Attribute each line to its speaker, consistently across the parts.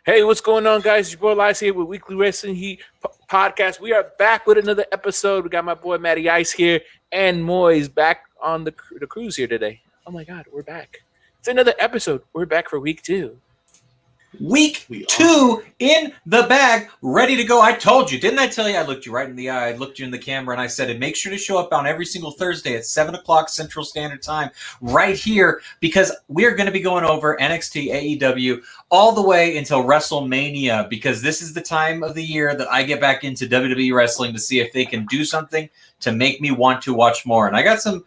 Speaker 1: Hey, what's going on, guys? It's your boy Lice here with Weekly Wrestling Heat Podcast. We are back with another episode. We got my boy Matty Ice here and Moy's back on the cruise here today. Oh my God, we're back. It's another episode. We're back for week 2.
Speaker 2: Week 2 in the bag, ready to go. I told you, didn't I tell you? I looked you right in the eye. I looked you in the camera and I said, and make sure to show up on every single Thursday at 7 o'clock Central Standard Time right here, because we're going to be going over NXT AEW all the way until WrestleMania, because this is the time of the year that I get back into WWE wrestling to see if they can do something to make me want to watch more. And I got some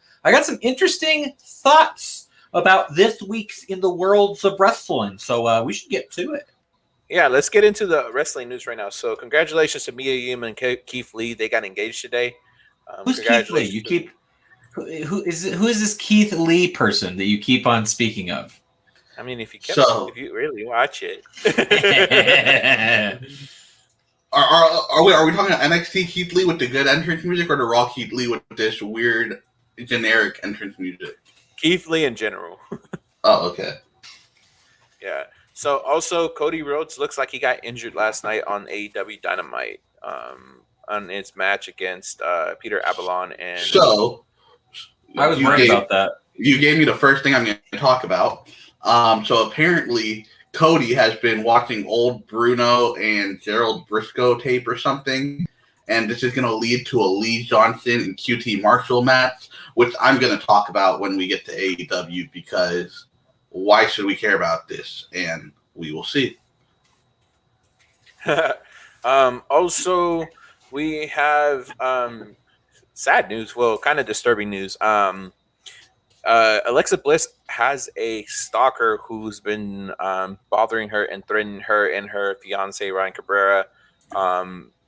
Speaker 2: interesting thoughts about this week's in the worlds of wrestling. So we should get to it.
Speaker 1: Yeah, let's get into the wrestling news right now. So congratulations to Mia Yim and Keith Lee. They got engaged today.
Speaker 2: Who's Keith Lee? Who is this Keith Lee person that you keep on speaking of?
Speaker 1: I mean, if you really watch it.
Speaker 3: Are we talking NXT Keith Lee with the good entrance music, or the Raw Keith Lee with this weird generic entrance music?
Speaker 1: Keith Lee in general.
Speaker 3: Oh, okay.
Speaker 1: Yeah. So also Cody Rhodes looks like he got injured last night on AEW Dynamite on its match against Peter Avalon. And
Speaker 3: so
Speaker 2: I was worried about that.
Speaker 3: You gave me the first thing I'm going to talk about. So apparently Cody has been watching old Bruno and Gerald Briscoe tape or something, and this is going to lead to a Lee Johnson and QT Marshall match, which I'm going to talk about when we get to AEW, because why should we care about this? And we will see.
Speaker 1: Also, we have sad news. Well, kind of disturbing news. Alexa Bliss has a stalker who's been bothering her and threatening her and her fiance, Ryan Cabrera.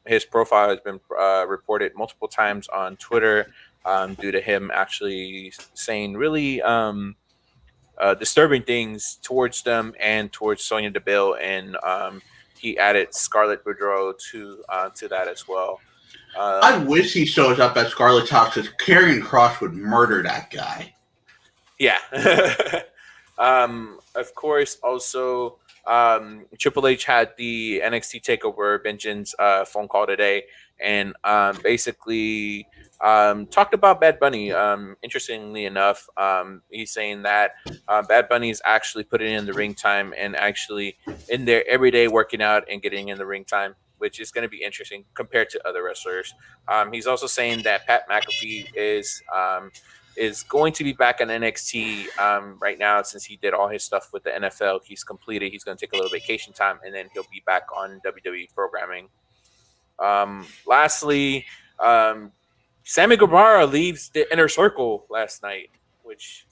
Speaker 1: His profile has been reported multiple times on Twitter due to him actually saying really disturbing things towards them and towards Sonya Deville, and he added Scarlett Bordeaux to that as well.
Speaker 3: I wish he shows up at Scarlett's house, because Karrion Kross would murder that guy.
Speaker 1: Yeah. Of course, also Triple H had the NXT TakeOver Vengeance phone call today, and basically talked about Bad Bunny. Interestingly enough, he's saying that Bad Bunny is actually putting in the ring time and actually in there every day working out and getting in the ring time, which is going to be interesting compared to other wrestlers. He's also saying that Pat McAfee is going to be back on NXT right now, since he did all his stuff with the NFL. He's completed. He's going to take a little vacation time, and then he'll be back on WWE programming. Lastly, Sammy Guevara leaves the Inner Circle last night, which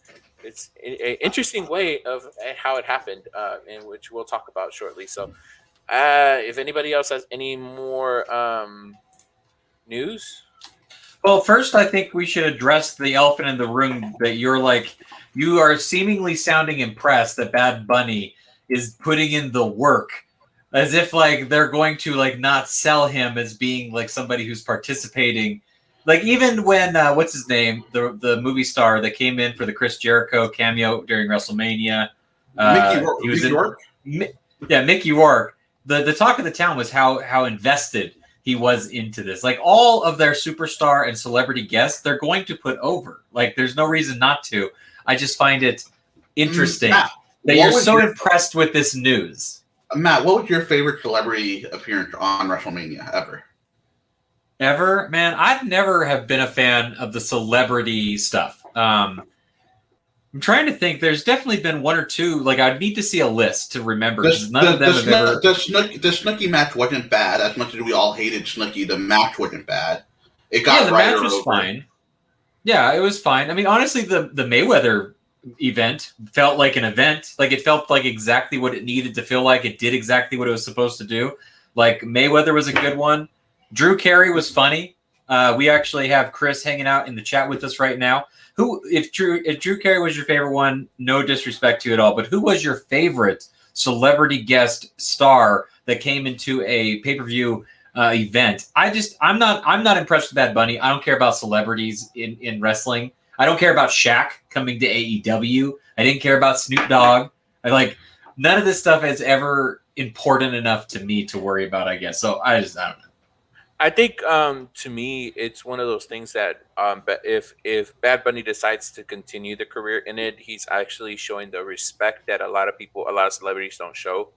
Speaker 1: is an interesting way of how it happened, and which we'll talk about shortly. So if anybody else has any more news.
Speaker 2: Well, first, I think we should address the elephant in the room that you are seemingly sounding impressed that Bad Bunny is putting in the work, as if they're going to not sell him as being somebody who's participating. Even when what's his name, the movie star that came in for the Chris Jericho cameo during WrestleMania,
Speaker 3: Mickey Rourke.
Speaker 2: Mickey Rourke. The talk of the town was how invested he was into this. All of their superstar and celebrity guests, they're going to put over. There's no reason not to. I just find it interesting that you're so impressed with this news.
Speaker 3: Matt, what was your favorite celebrity appearance on WrestleMania ever?
Speaker 2: Ever? Man, I've never have been a fan of the celebrity stuff. I'm trying to think. There's definitely been one or two. I'd need to see a list to remember. None of them have ever.
Speaker 3: The Snooki match wasn't bad. As much as we all hated Snooki, the match wasn't bad. It got
Speaker 2: the match was fine. Yeah, it was fine. I mean, honestly, the Mayweather event felt like an event. It felt like exactly what it needed to feel like. It did exactly what it was supposed to do. Mayweather was a good one. Drew Carey was funny. We actually have Chris hanging out in the chat with us right now. If Drew Carey was your favorite one, no disrespect to you at all, but who was your favorite celebrity guest star that came into a pay-per-view event? I'm not impressed with Bad Bunny. I don't care about celebrities in wrestling. I don't care about Shaq coming to AEW. I didn't care about Snoop Dogg. None of this stuff has ever important enough to me to worry about, I guess. So I don't know.
Speaker 1: I think to me it's one of those things that but if Bad Bunny decides to continue the career in it, he's actually showing the respect that a lot of celebrities don't show.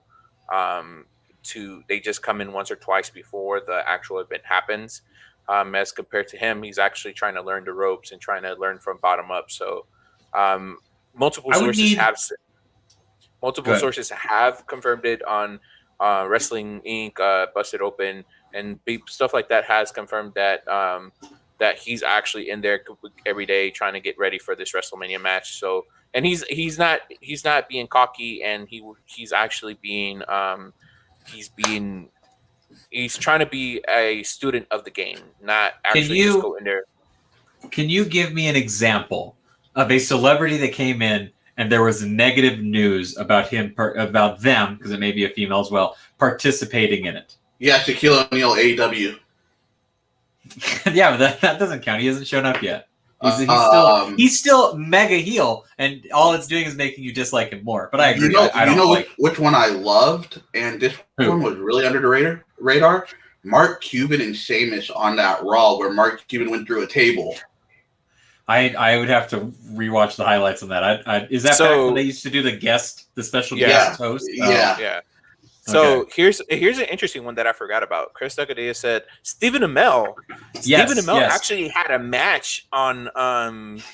Speaker 1: Um, to they just come in once or twice before the actual event happens. As compared to him, he's actually trying to learn the ropes and trying to learn from bottom up. So um, multiple
Speaker 2: I would
Speaker 1: sources
Speaker 2: need.
Speaker 1: have multiple
Speaker 2: Good.
Speaker 1: sources have confirmed it on Wrestling Inc., Busted Open, and stuff like that has confirmed that that he's actually in there every day trying to get ready for this WrestleMania match. So, and he's not being cocky, and he's actually being he's being he's trying to be a student of the game, not
Speaker 2: Can
Speaker 1: actually just
Speaker 2: you
Speaker 1: go in there.
Speaker 2: can you give me an example of a celebrity that came in and there was negative news about about them, because it may be a female as well, participating in it?
Speaker 3: Yeah, Shaquille O'Neal, AEW.
Speaker 2: Yeah, but that doesn't count. He hasn't shown up yet. He's still mega heel, and all it's doing is making you dislike him more. But I agree. I don't like
Speaker 3: which one I loved, and this one was really under the radar. Mark Cuban and Sheamus on that Raw, where Mark Cuban went through a table.
Speaker 2: I would have to rewatch the highlights on that. Is that back when they used to do the special guest host?
Speaker 3: Yeah.
Speaker 1: Yeah. So here's an interesting one that I forgot about. Chris Duckadea said Stephen Amell. Stephen Amell actually had a match on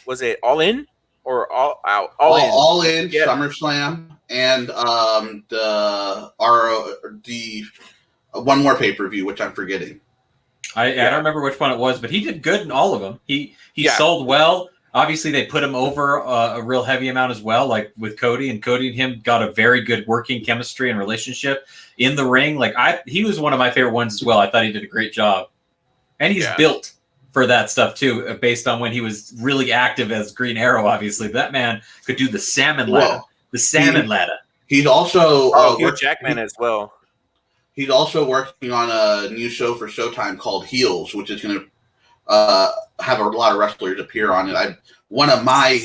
Speaker 1: was it All In or All Out?
Speaker 3: All In SummerSlam and the one more pay-per-view, which I'm forgetting.
Speaker 2: I don't remember which one it was, but he did good in all of them. He sold well. Obviously, they put him over a real heavy amount as well, like with Cody. And Cody and him got a very good working chemistry and relationship in the ring. He was one of my favorite ones as well. I thought he did a great job. And he's built for that stuff, too, based on when he was really active as Green Arrow, obviously. That man could do the salmon ladder.
Speaker 3: He's also...
Speaker 1: Hugh Jackman as well.
Speaker 3: He's also working on a new show for Showtime called Heels, which is going to have a lot of wrestlers appear on it. One of my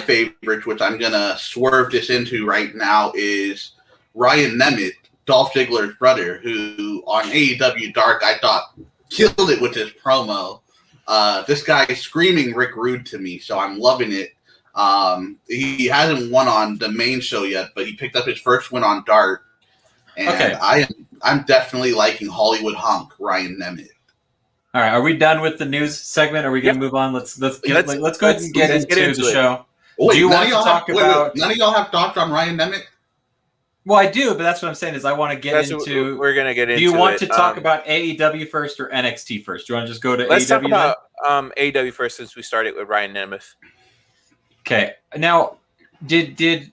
Speaker 3: favorites, which I'm gonna swerve this into right now, is Ryan Nemeth, Dolph Ziggler's brother, who on AEW Dark I thought killed it with his promo. This guy is screaming Rick Rude to me, so I'm loving it. He hasn't won on the main show yet, but he picked up his first win on Dark, and I'm definitely liking Hollywood Hunk Ryan Nemeth.
Speaker 2: All right, are we done with the news segment? Are we going to move on? Let's go ahead and get into the show.
Speaker 3: Wait, do you want to talk about? None of y'all have thoughts on Ryan Nemeth?
Speaker 2: Well, I do, but that's what I'm saying is I want to get into.
Speaker 1: We're going to get into.
Speaker 2: Do you want to talk about AEW first or NXT first? Do you want to just go to
Speaker 1: Let's
Speaker 2: AEW?
Speaker 1: Talk about AEW first, since we started with Ryan Nemeth.
Speaker 2: Okay, now did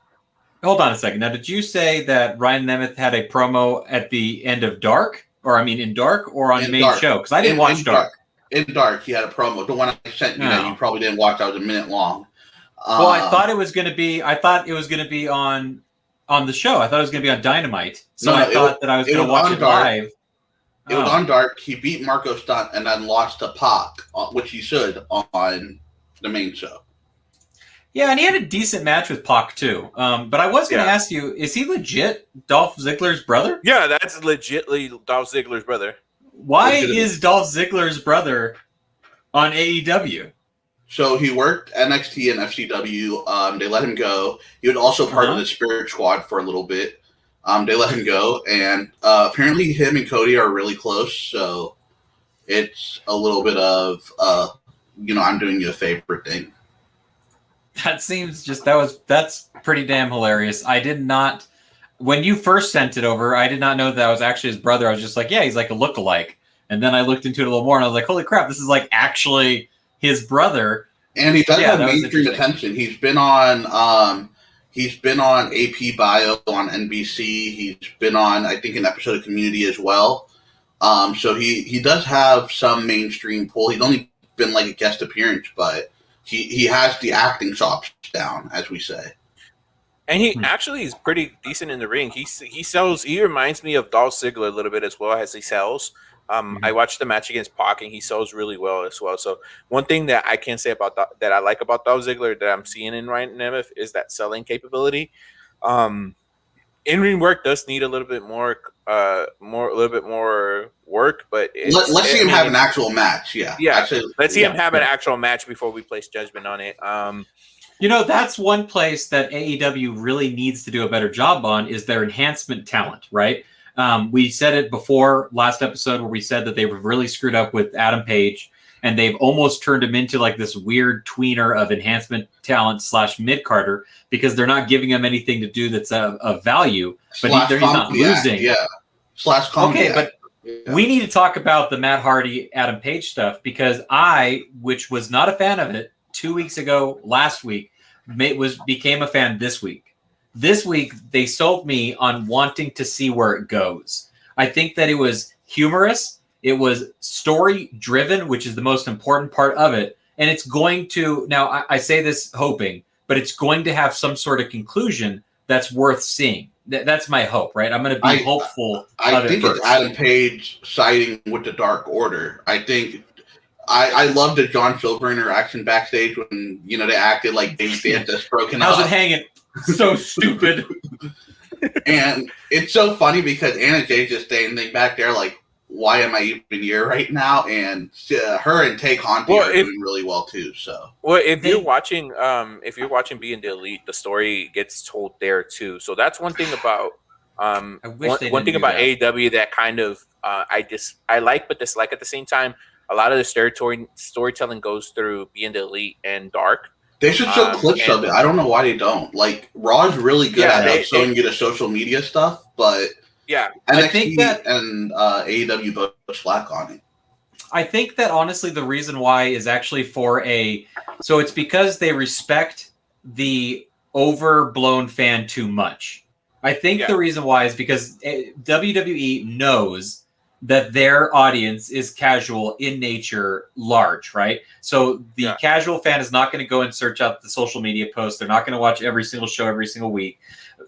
Speaker 2: hold on a second. Now, did you say that Ryan Nemeth had a promo at the end of Dark? Or in Dark or on the main show? Because I didn't watch Dark.
Speaker 3: In Dark, he had a promo. The one I sent you that you probably didn't watch. That was a minute long.
Speaker 2: Well, I thought it was going to be. I thought it was going to be on the show. I thought it was going to be on Dynamite. So I thought that I was going to watch it live.
Speaker 3: It was on Dark. He beat Marco Stunt and then lost to Pac, which he should on the main show.
Speaker 2: Yeah, and he had a decent match with Pac too. But I was going to ask you: is he legit Dolph Ziggler's brother?
Speaker 1: Yeah, that's legitly Dolph Ziggler's brother.
Speaker 2: Why is Dolph Ziggler's brother on AEW?
Speaker 3: So he worked NXT and FCW. They let him go. He was also part of the Spirit Squad for a little bit. They let him go, and apparently him and Cody are really close. So it's a little bit of I'm doing you a favor thing.
Speaker 2: That seems that's pretty damn hilarious. I did not, when you first sent it over, I did not know that was actually his brother. I was just like, yeah, he's like a lookalike. And then I looked into it a little more and I was like, holy crap, this is like actually his brother.
Speaker 3: And he does have mainstream attention. He's been on AP Bio on NBC. He's been on, I think, an episode of Community as well. So he does have some mainstream pull. He's only been like a guest appearance, but he has the acting chops down, as we say.
Speaker 1: And he actually is pretty decent in the ring. He reminds me of Dolph Ziggler a little bit as well as he sells. I watched the match against Pac, and he sells really well as well. So one thing that I can say about that I like about Dolph Ziggler that I'm seeing in Ryan Nemeth is that selling capability. in-ring work does need a little bit more work, but
Speaker 3: Let's see him have an actual match. Yeah,
Speaker 1: let's see him have an actual match before we place judgment on it.
Speaker 2: That's one place that AEW really needs to do a better job on is their enhancement talent, right? We said it before last episode where we said that they were really screwed up with Adam Page, and they've almost turned him into like this weird tweener of enhancement talent / mid-carder because they're not giving him anything to do that's of value, but he's not losing.
Speaker 3: Yeah.
Speaker 2: Okay, but we need to talk about the Matt Hardy, Adam Page stuff because which was not a fan of it 2 weeks ago, last week, became a fan this week. This week, they sold me on wanting to see where it goes. I think that it was humorous. It was story-driven, which is the most important part of it. And it's going to, now I say this hoping, but it's going to have some sort of conclusion that's worth seeing. That's my hope, right? I'm going to be hopeful.
Speaker 3: I think it's Adam Page siding with the Dark Order. I think I love the John Silver interaction backstage when they acted like Dave Santos broken up.
Speaker 2: How's it hanging? So stupid.
Speaker 3: And it's so funny because Anna Jay's just standing back there like, why am I even here right now? And her and Tay Conti are doing really well too. So,
Speaker 1: if you're watching Being the Elite, the story gets told there too. So that's one thing about one thing about AEW that kind of I like but dislike at the same time. A lot of the storytelling goes through Being the Elite and Dark.
Speaker 3: They should show clips of it. I don't know why they don't. Like Raw's really good at showing you the social media stuff, but. Yeah, NXT I think that and AEW both slack on it.
Speaker 2: I think that honestly, the reason why is actually so it's because they respect the overblown fan too much. I think the reason why is because WWE knows that their audience is casual in nature, large, right? So the casual fan is not going to go and search out the social media posts. They're not going to watch every single show every single week.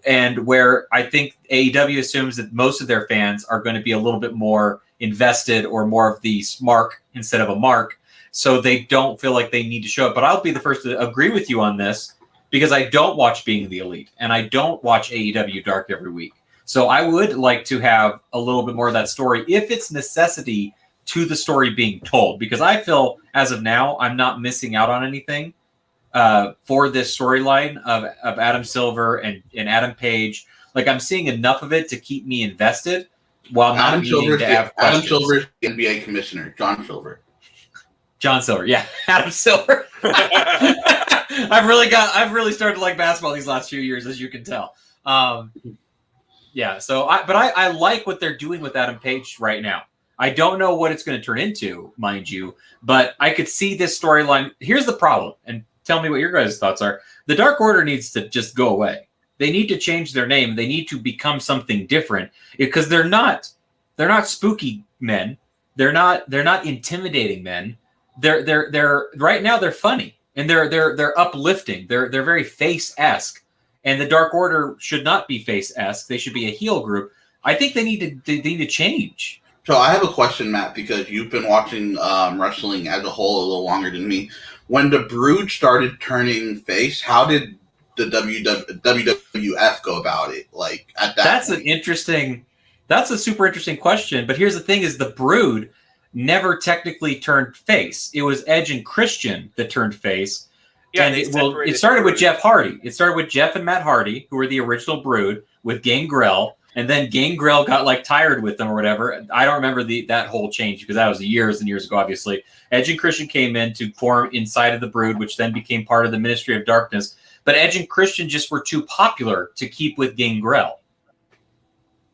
Speaker 2: And where I think AEW assumes that most of their fans are going to be a little bit more invested or more of the mark instead of a mark. So they don't feel like they need to show it. But I'll be the first to agree with you on this because I don't watch Being the Elite and I don't watch AEW Dark every week. So I would like to have a little bit more of that story if it's necessity to the story being told, because I feel as of now, I'm not missing out on anything for this storyline of Adam Silver and Adam Page. Like I'm seeing enough of it to keep me invested while not needing to have questions.
Speaker 3: Adam Silver, the NBA commissioner, John Silver.
Speaker 2: John Silver, yeah, Adam Silver. I've really started to like basketball these last few years, as you can tell. Yeah, so I like what they're doing with Adam Page right now. I don't know what it's going to turn into, mind you, but I could see this storyline. Here's the problem, and tell me what your guys' thoughts are. The Dark Order needs to just go away. They need to change their name. They need to become something different because they're not spooky men. They're not intimidating men. They're right now they're funny and they're uplifting. They're very face-esque. And the Dark Order should not be face-esque. They should be a heel group. I think they need to change.
Speaker 3: So I have a question, Matt, because you've been watching wrestling as a whole a little longer than me. When the Brood started turning face, how did the WWF go about it? Like at that point? That's a super interesting question. But here's the thing: is the Brood never technically turned face. It was Edge and Christian that turned face. Yeah, and it started with Jeff Hardy. It started with Jeff and Matt Hardy, who were the original Brood, with Gangrel. And then Gangrel got like tired with them or whatever. I don't remember that whole change because that was years and years ago, obviously. Edge and Christian came in to form inside of the Brood, which then became part of the Ministry of Darkness. But Edge and Christian just were too popular to keep with Gangrel.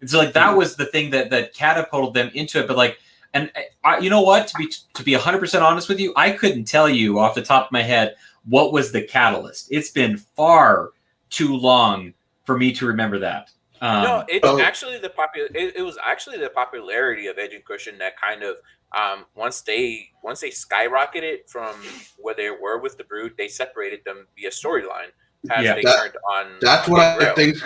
Speaker 3: And so like that was the thing that catapulted them into it. But like, and you know what? To be 100% honest with you, I couldn't tell you off the top of my head what was the catalyst. It's been far too long for me to remember that.
Speaker 1: No, it's actually it was actually the popularity of Edge and Christian that kind of once they skyrocketed from where they were with the Brood, they separated them via storyline. Turned on.
Speaker 3: That's what I think.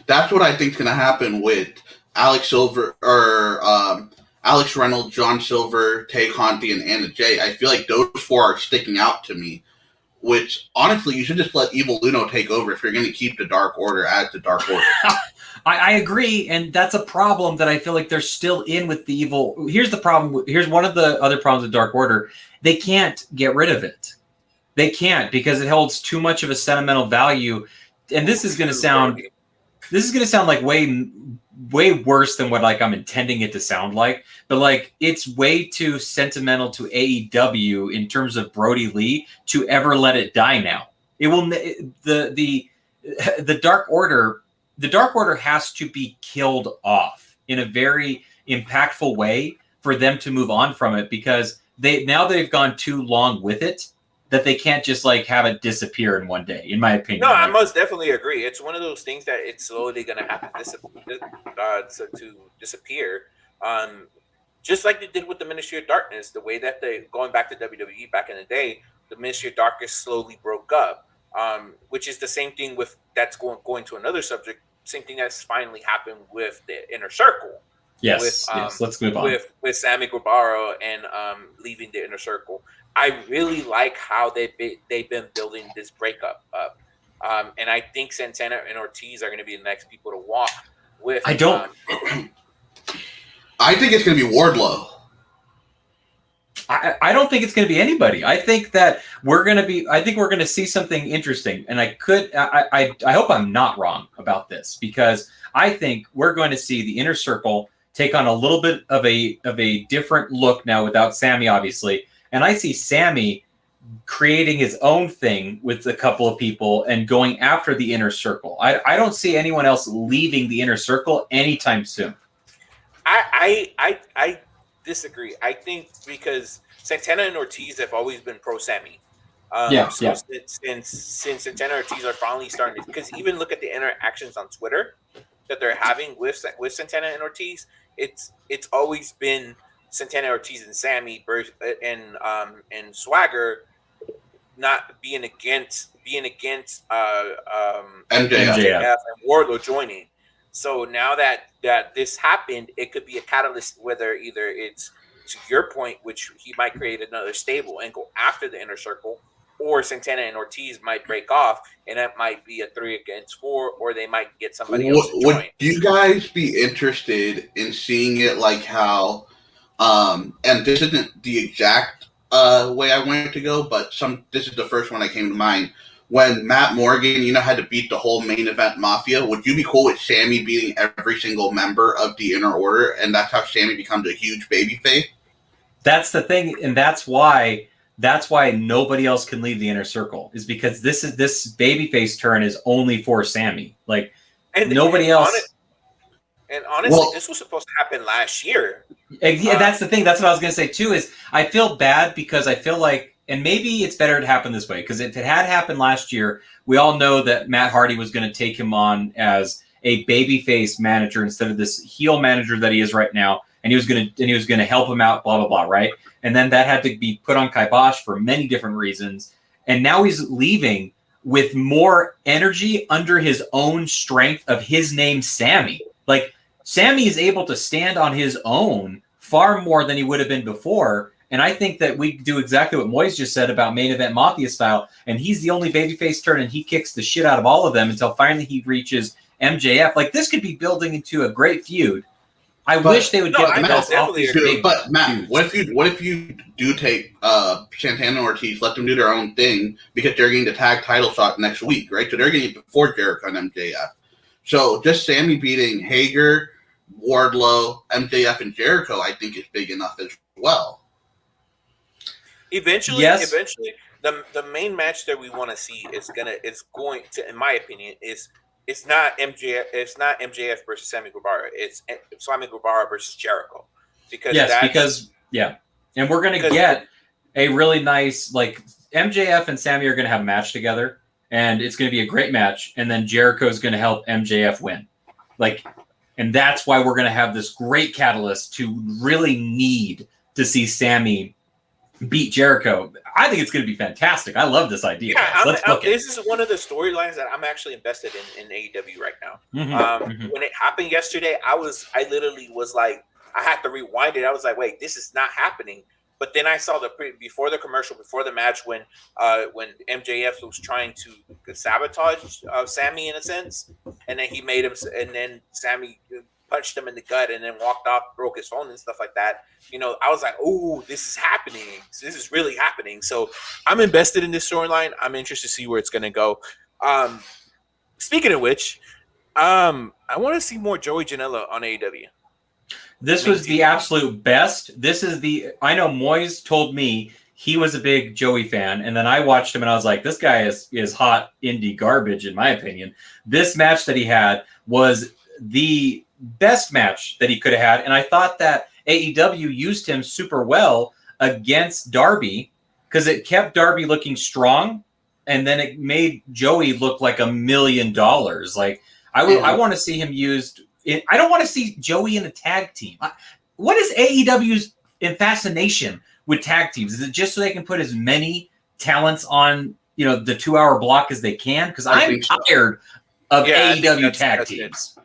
Speaker 3: That's what I think's going to happen with Alex Silver or Alex Reynolds, John Silver, Tay Conti, and Anna Jay. I feel like those four are sticking out to me. which honestly, you should just let Evil Uno take over if you're going to keep the Dark Order as the Dark Order.
Speaker 2: I agree, and that's a problem that I feel like they're still in with the evil. Here's the problem. Here's one of the other problems with Dark Order. They can't get rid of it. They can't because it holds too much of a sentimental value. And this is going to sound like way worse than what like I'm intending it to sound like. But like it's way too sentimental to AEW in terms of Brody Lee to ever let it die now. It will the Dark Order. The Dark Order has to be killed off in a very impactful way for them to move on from it because they've gone too long with it that they can't just like have it disappear in one day, in my opinion.
Speaker 1: No, I most definitely agree. It's one of those things that it's slowly going to have to disappear. Just like they did with the Ministry of Darkness, the way that going back to WWE back in the day, the Ministry of Darkness slowly broke up. Which is the same thing with that's going to another subject. Same thing that's finally happened with the Inner Circle.
Speaker 2: Yes, let's move on.
Speaker 1: With Sammy Guevara and leaving the Inner Circle. I really like how they've been building this breakup up. And I think Santana and Ortiz are going to be the next people to walk with.
Speaker 3: I think it's going to be Wardlow.
Speaker 2: I don't think it's going to be anybody. I think that we're going to see something interesting. And I hope I'm not wrong about this because I think we're going to see the Inner Circle take on a little bit of a different look now without Sammy, obviously. And I see Sammy creating his own thing with a couple of people and going after the Inner Circle. I don't see anyone else leaving the Inner Circle anytime soon.
Speaker 1: I disagree. I think because Santana and Ortiz have always been pro Sammy. Since Santana and Ortiz are finally starting to, because even look at the interactions on Twitter that they're having with Santana and Ortiz, it's always been Santana, Ortiz, and Sammy and Swagger not being against MJF and Wardlow joining. So now that this happened, it could be a catalyst, whether either it's to your point, which he might create another stable and go after the Inner Circle, or Santana and Ortiz might break off, and that might be a 3 against 4, or they might get somebody else to join.
Speaker 3: Would you guys be interested in seeing it like how, and this isn't the exact way I wanted to go, but this is the first one that came to mind. When Matt Morgan, had to beat the whole main event Mafia, would you be cool with Sammy beating every single member of the Inner Order, and that's how Sammy becomes a huge babyface?
Speaker 2: That's the thing, and that's why nobody else can leave the Inner Circle, is because this babyface turn is only for Sammy. Like, and nobody else.
Speaker 1: Honestly, this was supposed to happen last year.
Speaker 2: Yeah, that's the thing. That's what I was going to say too. Is I feel bad because I feel like. And maybe it's better to happen this way, because if it had happened last year, we all know that Matt Hardy was going to take him on as a babyface manager instead of this heel manager that he is right now, and he was going to help him out, blah blah blah, right? And then that had to be put on kibosh for many different reasons, and now he's leaving with more energy under his own strength of his name, Sammy. Like Sammy is able to stand on his own far more than he would have been before. And I think that we do exactly what Moise just said about main event Mafia style. And he's the only babyface turn, and he kicks the shit out of all of them until finally he reaches MJF. Like, this could be building into a great feud. I wish they would get the belts off these big
Speaker 3: But Matt, what if you do take Santana and Ortiz, let them do their own thing, because they're getting the tag title shot next week, right? So they're getting it before Jericho and MJF. So just Sammy beating Hager, Wardlow, MJF, and Jericho, I think is big enough as well.
Speaker 1: Eventually, the main match that we want to see is going to, in my opinion, it's not MJF. It's not MJF versus Sammy Guevara. It's Sammy Guevara versus Jericho.
Speaker 2: And we're gonna get a really nice, like, MJF and Sammy are gonna have a match together, and it's gonna be a great match. And then Jericho is gonna help MJF win, and that's why we're gonna have this great catalyst to really need to see Sammy beat Jericho. I think it's going to be fantastic. I love this idea.
Speaker 1: Yeah, this is one of the storylines that I'm actually invested in AEW right now. When it happened yesterday, I literally was like, I had to rewind it. I was like, wait, this is not happening. But then I saw before the commercial, before the match, when MJF was trying to sabotage Sammy in a sense, and then he made him, and then Sammy punched him in the gut, and then walked off, broke his phone and stuff like that. I was like, "Oh, this is happening. This is really happening." So I'm invested in this storyline. I'm interested to see where it's going to go. Speaking of which, I want to see more Joey Janela on AEW.
Speaker 2: This was the absolute best. I know Moyes told me he was a big Joey fan, and then I watched him and I was like, this guy is hot indie garbage, in my opinion. This match that he had was the best match that he could have had, and I thought that AEW used him super well against Darby because it kept Darby looking strong, and then it made Joey look like $1 million. Like I want to see him used. I don't want to see Joey in a tag team. What is AEW's fascination with tag teams? Is it just so they can put as many talents on, the 2-hour block as they can? Because I'm tired of AEW tag teams.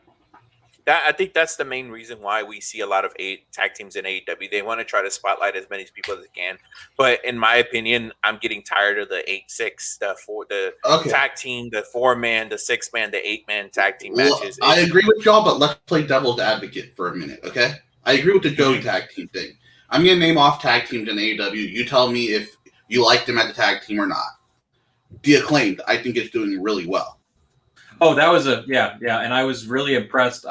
Speaker 1: I think that's the main reason why we see a lot of tag teams in AEW. They want to try to spotlight as many people as they can. But in my opinion, I'm getting tired of the 8-6, tag team, the 4-man, the 6-man, the 8-man tag team matches.
Speaker 3: I agree with y'all, but let's play devil's advocate for a minute, okay? I agree with the Joey tag team thing. I'm going to name off tag teams in AEW. You tell me if you like them at the tag team or not. The Acclaimed, I think it's doing really well.
Speaker 2: Oh, that was and I was really impressed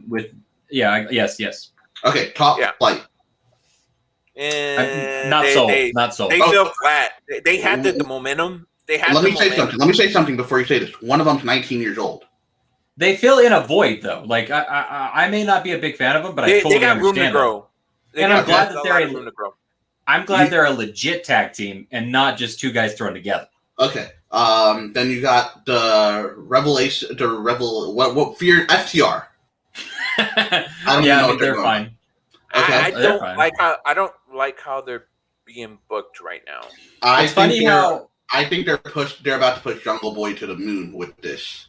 Speaker 2: with, yes.
Speaker 3: Okay, Top Flight.
Speaker 2: Not sold.
Speaker 1: They feel flat. They had the momentum.
Speaker 3: Let me say something before you say this. One of them's 19 years old.
Speaker 2: They fill in a void, though. Like, I may not be a big fan of them, but I totally
Speaker 1: got room
Speaker 2: understand
Speaker 1: to grow.
Speaker 2: And I'm glad that I'm glad they're a legit tag team and not just two guys thrown together.
Speaker 3: Okay. Then you got the Revelation, what Fear FTR.
Speaker 2: I don't know they're fine.
Speaker 1: Okay. I don't like how they're being booked right now.
Speaker 2: It's funny how
Speaker 3: I think they're about to push Jungle Boy to the moon with this.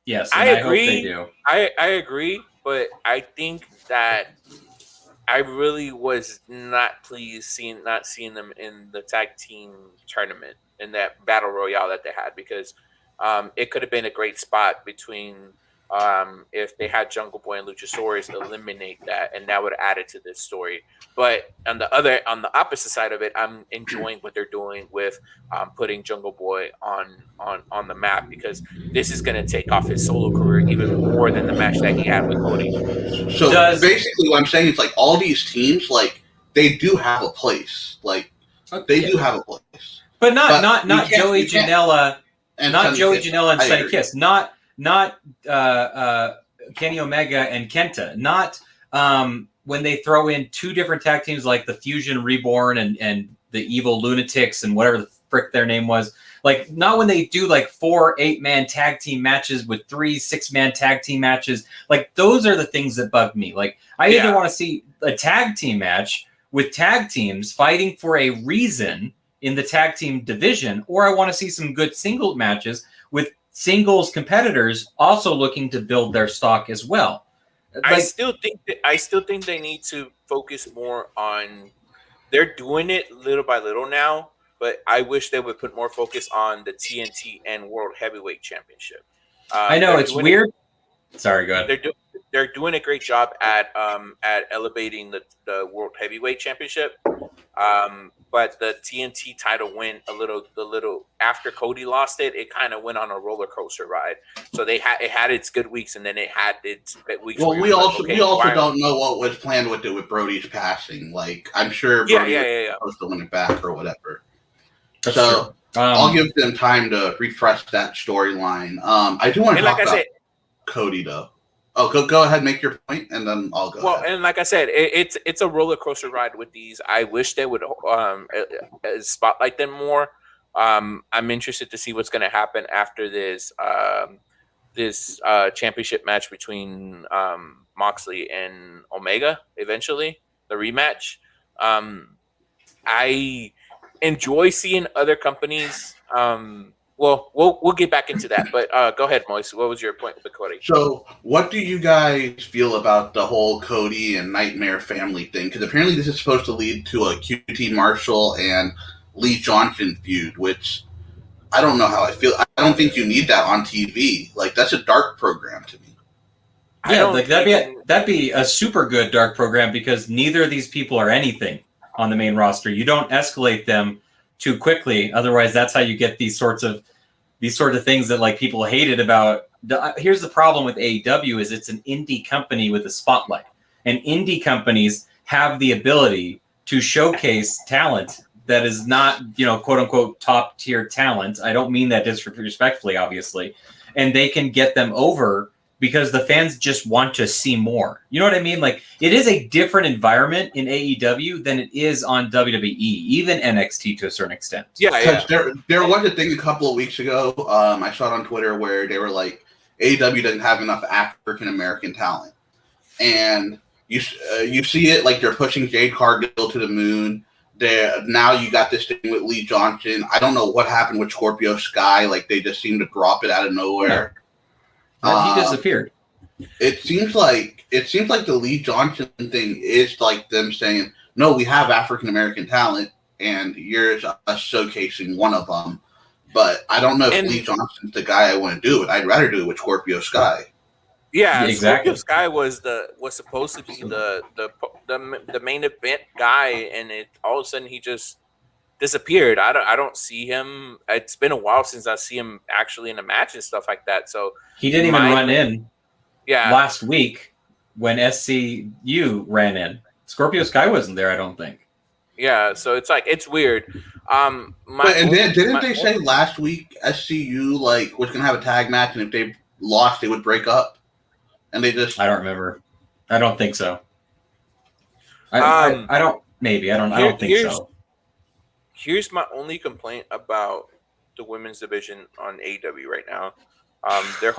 Speaker 2: Yes,
Speaker 1: I agree.
Speaker 2: Hope they do.
Speaker 1: I agree, but I think that I really was not pleased not seeing them in the tag team tournament in that battle royale that they had, because it could have been a great spot between if they had Jungle Boy and Luchasaurus eliminate that, and that would add it to this story. But on the opposite side of it, I'm enjoying what they're doing with putting Jungle Boy on the map, because this is going to take off his solo career even more than the match that he had with Cody.
Speaker 3: So basically, what I'm saying is, like, all these teams, like, they do have a place. Like, they do have a place.
Speaker 2: But not Joey Janela, not Joey Janela and Sonny Kiss, not Kenny Omega and Kenta, not when they throw in two different tag teams like the Fusion Reborn and the Evil Lunatics and whatever the frick their name was. Like, not when they do like 4 8-man tag team matches with 3 6-man tag team matches. Like, those are the things that bug me. Like, I either want to see a tag team match with tag teams fighting for a reason in the tag team division, or I want to see some good single matches with singles competitors also looking to build their stock as well. Like,
Speaker 1: I still think they need to focus more on. They're doing it little by little now, but I wish they would put more focus on the TNT and World Heavyweight Championship.
Speaker 2: I know it's weird. Sorry, go ahead.
Speaker 1: They're doing a great job at elevating the World Heavyweight Championship. But the TNT title went a little after Cody lost it. It kind of went on a roller coaster ride. So it had its good weeks, and then it had its bad weeks.
Speaker 3: Well, we also don't know what was planned with it with Brody's passing. Like, I'm sure Brody was supposed to win it back or whatever.
Speaker 2: That's
Speaker 3: so I'll give them time to refresh that storyline. I do want to talk about Cody though. Oh, go ahead, make your point, and then I'll go.
Speaker 1: Well,
Speaker 3: ahead.
Speaker 1: And like I said, it's a roller coaster ride with these. I wish they would spotlight them more. I'm interested to see what's going to happen after this championship match between Moxley and Omega. Eventually, the rematch. I enjoy seeing other companies Well, we'll get back into that, but go ahead, Moise. What was your point with Cody?
Speaker 3: So, what do you guys feel about the whole Cody and Nightmare family thing? Because apparently this is supposed to lead to a QT Marshall and Lee Johnson feud, which I don't know how I feel. I don't think you need that on TV. Like, that's a dark program to me.
Speaker 2: Yeah, like that'd be a super good dark program because neither of these people are anything on the main roster. You don't escalate them too quickly, otherwise that's how you get these sort of things that like people hated about. Here's the problem with AEW is it's an indie company with a spotlight, and indie companies have the ability to showcase talent that is not, quote unquote top tier talent. I don't mean that disrespectfully, obviously, and they can get them over because the fans just want to see more. You know what I mean? Like, it is a different environment in AEW than it is on WWE, even NXT to a certain extent.
Speaker 3: Yeah. There was a thing a couple of weeks ago, I saw it on Twitter, where they were like, AEW doesn't have enough African-American talent. And you see it, like they're pushing Jade Cargill to the moon. Now you got this thing with Lee Johnson. I don't know what happened with Scorpio Sky. Like, they just seem to drop it out of nowhere.
Speaker 2: He disappeared.
Speaker 3: It seems like the Lee Johnson thing is like them saying, "No, we have African American talent, and you're showcasing one of them." But I don't know if Lee Johnson's the guy I want to do it. I'd rather do it with Scorpio Sky.
Speaker 1: Yeah,
Speaker 2: exactly.
Speaker 1: Scorpio Sky was supposed to be the main event guy, and all of a sudden he just disappeared. I don't see him. It's been a while since I see him actually in a match and stuff like that. So
Speaker 2: he didn't even run in. Yeah, last week when SCU ran in, Scorpio Sky wasn't there. I don't think.
Speaker 1: Yeah, so it's like it's weird.
Speaker 3: Didn't they say last week SCU was gonna have a tag match, and if they lost, they would break up? And they just
Speaker 2: I don't remember. I don't think so. I don't. Maybe I don't. I don't think so.
Speaker 1: Here's my only complaint about the women's division on AEW right now. They're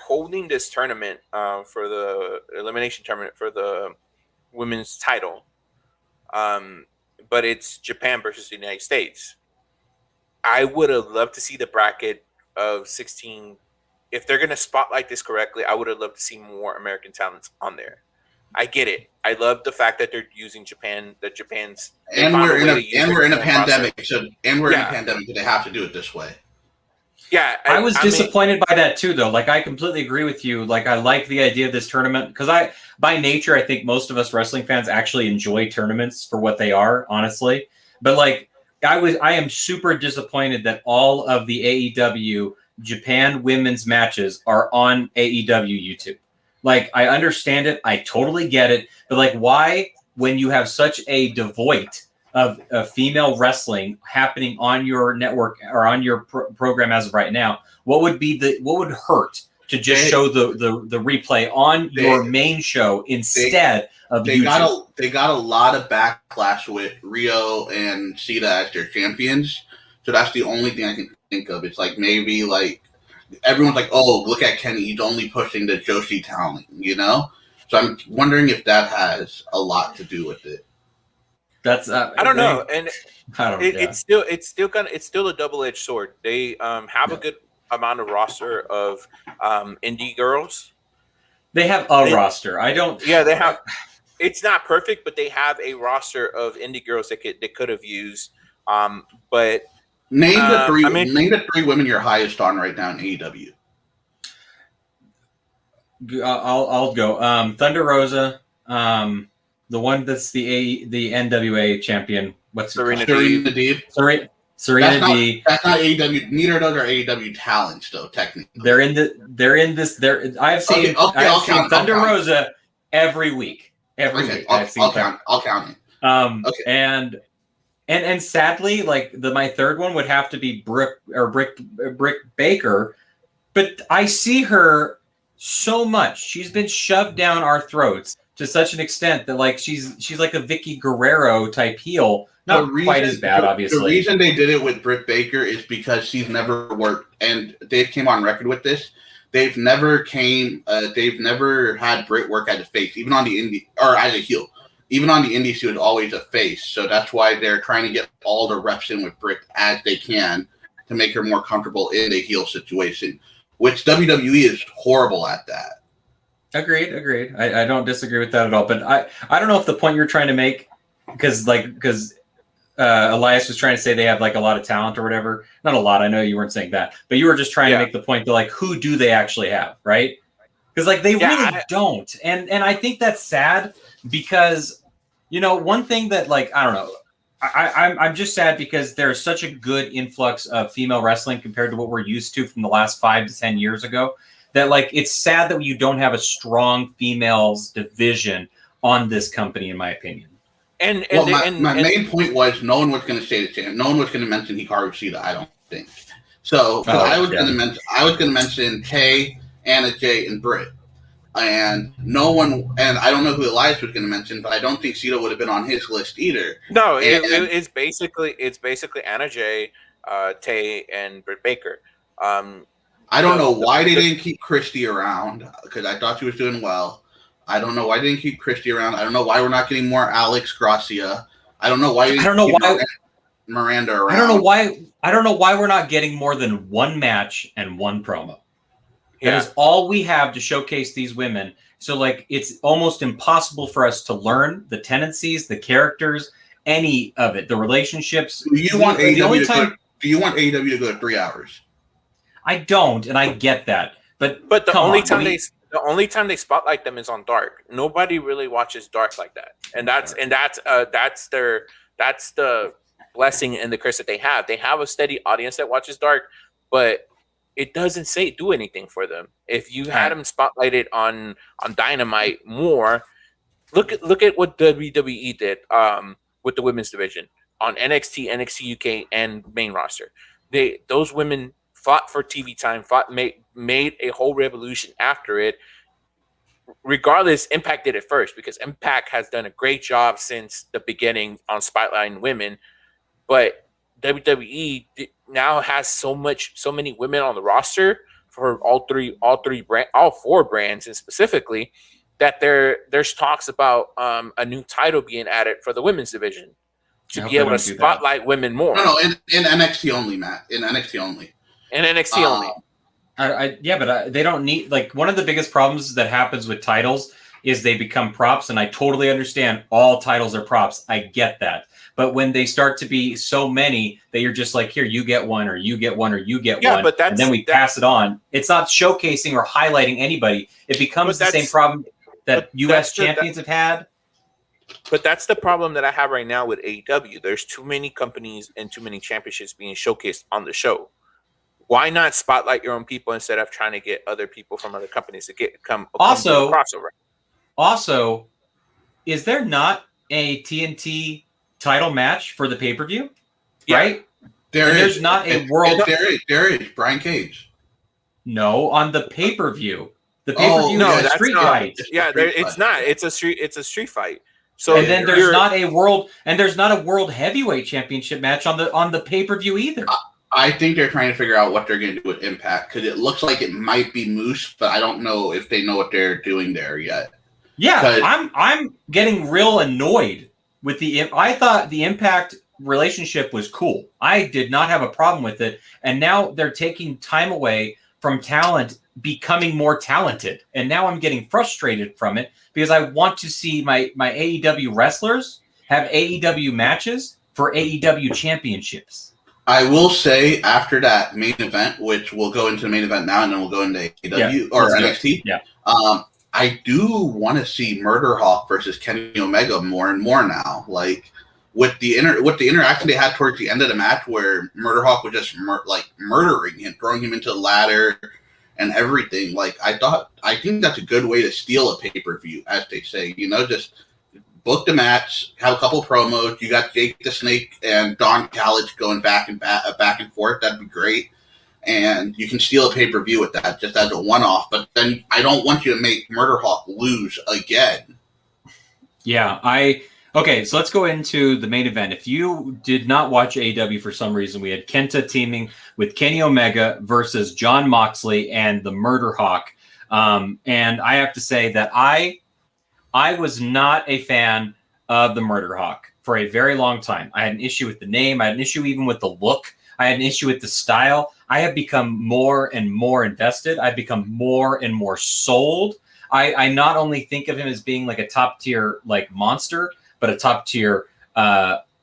Speaker 1: holding this tournament for the elimination tournament for the women's title, but it's Japan versus the United States. I would have loved to see the bracket of 16. If they're going to spotlight this correctly, I would have loved to see more American talents on there. I get it. I love the fact that they're using Japan. That Japan's
Speaker 3: we're in a pandemic, so they have to do it this way.
Speaker 1: Yeah,
Speaker 2: I was disappointed by that too, though. Like, I completely agree with you. Like, I like the idea of this tournament because by nature, I think most of us wrestling fans actually enjoy tournaments for what they are, honestly. But like, I am super disappointed that all of the AEW Japan women's matches are on AEW YouTube. Like, I understand it. I totally get it. But like, why, when you have such a devoid of female wrestling happening on your network or on your program as of right now, what would hurt to just show the replay on your main show instead of YouTube?
Speaker 3: They got a lot of backlash with Rio and Sita as their champions. So that's the only thing I can think of. It's like maybe like everyone's like, oh, look at Kenny, he's only pushing the Joshi talent, So I'm wondering if that has a lot to do with it.
Speaker 1: That's I don't know, and it's still a double-edged sword. They have a good amount of roster of indie girls.
Speaker 2: They have a roster. I don't.
Speaker 1: Yeah, they have. It's not perfect, but they have a roster of indie girls they could have used. But
Speaker 3: name the three women you're highest on right now in AEW.
Speaker 2: I'll go. Thunder Rosa. The one that's the NWA champion. What's
Speaker 3: Serena Deeb?
Speaker 2: Serena Deeb.
Speaker 3: That's not AEW. Neither of those are AEW talents, though. Technically,
Speaker 2: they're in this. I've seen Thunder Rosa every week.
Speaker 3: I'll count it.
Speaker 2: And sadly, like my third one would have to be Brick Baker, but I see her so much. She's been shoved down our throats to such an extent that like she's like a Vicky Guerrero type heel. Not quite as bad, obviously.
Speaker 3: The reason they did it with Britt Baker is because she's never worked, and Dave came on record with this. They've never had Britt work as a face, even on the indie or as a heel. Even on the indie, she was always a face. So that's why they're trying to get all the reps in with Britt as they can, to make her more comfortable in a heel situation, which WWE is horrible at that.
Speaker 2: Agreed. I don't disagree with that at all. But I don't know if the point you're trying to make, because Elias was trying to say they have like a lot of talent or whatever. Not a lot. I know you weren't saying that, but you were just trying to make the point that like, who do they actually have, right? Because like they really don't, and I think that's sad because, you know, one thing that like I don't know, I'm just sad because there's such a good influx of female wrestling compared to what we're used to from the last 5 to 10 years ago. That like it's sad that you don't have a strong females division on this company, in my opinion.
Speaker 3: My main point was no one was going to say the champ. No one was going to mention Hikaru Shida. I don't think so. I was going to mention Tay, Anna Jay, and Britt, and no one. And I don't know who Elias was going to mention, but I don't think Shida would have been on his list either.
Speaker 1: No, it's basically Anna Jay, Tay, and Britt Baker.
Speaker 3: I don't know why they didn't keep Christy around, because I thought she was doing well. I don't know why they didn't keep Christy around. I don't know why we're not getting more Alex Gracia. I don't know why. Miranda around.
Speaker 2: I don't know why we're not getting more than one match and one promo. Yeah. That is all we have to showcase these women. So like it's almost impossible for us to learn the tendencies, the characters, any of it, the relationships.
Speaker 3: Do you want AEW to go 3 hours?
Speaker 2: I don't, and I get that. But
Speaker 1: the only time they spotlight them is on Dark. Nobody really watches Dark like that, and that's the blessing and the curse that they have. They have a steady audience that watches Dark, but it doesn't do anything for them. If you had them spotlighted on Dynamite more, look at what WWE did with the women's division on NXT, NXT UK, and main roster. Those women fought for TV time, made a whole revolution after it. Regardless, Impact did it first because Impact has done a great job since the beginning on spotlighting women. But WWE now has so many women on the roster for all four brands, and specifically that there's talks about a new title being added for the women's division to be able to spotlight women more.
Speaker 3: No, in NXT only, Matt. In NXT only.
Speaker 1: In NXT only.
Speaker 2: But they don't need, like, one of the biggest problems that happens with titles is they become props, and I totally understand all titles are props. I get that. But when they start to be so many that you're just like, here, you get one, or you get one, or you get one, and then we pass it on, it's not showcasing or highlighting anybody. It becomes the same problem that U.S. champions have had.
Speaker 1: But that's the problem that I have right now with AEW. There's too many companies and too many championships being showcased on the show. Why not spotlight your own people instead of trying to get other people from other companies to come to the crossover? Also,
Speaker 2: is there not a TNT title match for the pay-per-view?
Speaker 1: Yeah.
Speaker 2: Right?
Speaker 3: There's
Speaker 2: not a world.
Speaker 3: There is Brian Cage.
Speaker 2: No, on the pay-per-view. The pay-per-view is a street fight.
Speaker 1: Yeah, it's not. It's a street fight. So
Speaker 2: and then there's not a world heavyweight championship match on the pay-per-view either.
Speaker 3: I think they're trying to figure out what they're going to do with Impact, because it looks like it might be Moose, but I don't know if they know what they're doing there yet.
Speaker 2: Yeah, I'm getting real annoyed with I thought the Impact relationship was cool. I did not have a problem with it, and now they're taking time away from talent becoming more talented, and now I'm getting frustrated from it because I want to see my AEW wrestlers have AEW matches for AEW championships.
Speaker 3: I will say, after that main event, which we'll go into the main event now, and then we'll go into AEW or NXT.
Speaker 2: Yeah.
Speaker 3: I do want to see Murder Hawk versus Kenny Omega more and more now. Like with the interaction they had towards the end of the match, where Murder Hawk was just murdering him, throwing him into the ladder and everything. Like I think that's a good way to steal a pay-per-view, as they say. You know, just book the match, have a couple promos. You got Jake the Snake and Don Callis going back and forth. That'd be great. And you can steal a pay-per-view with that just as a one-off. But then I don't want you to make Murder Hawk lose again.
Speaker 2: Yeah, okay, so let's go into the main event. If you did not watch AEW for some reason, we had Kenta teaming with Kenny Omega versus Jon Moxley and the Murder Hawk. And I have to say that I was not a fan of the Murder Hawk for a very long time. I had an issue with the name. I had an issue even with the look. I had an issue with the style. I have become more and more invested. I've become more and more sold. I not only think of him as being like a top tier like monster, but a top tier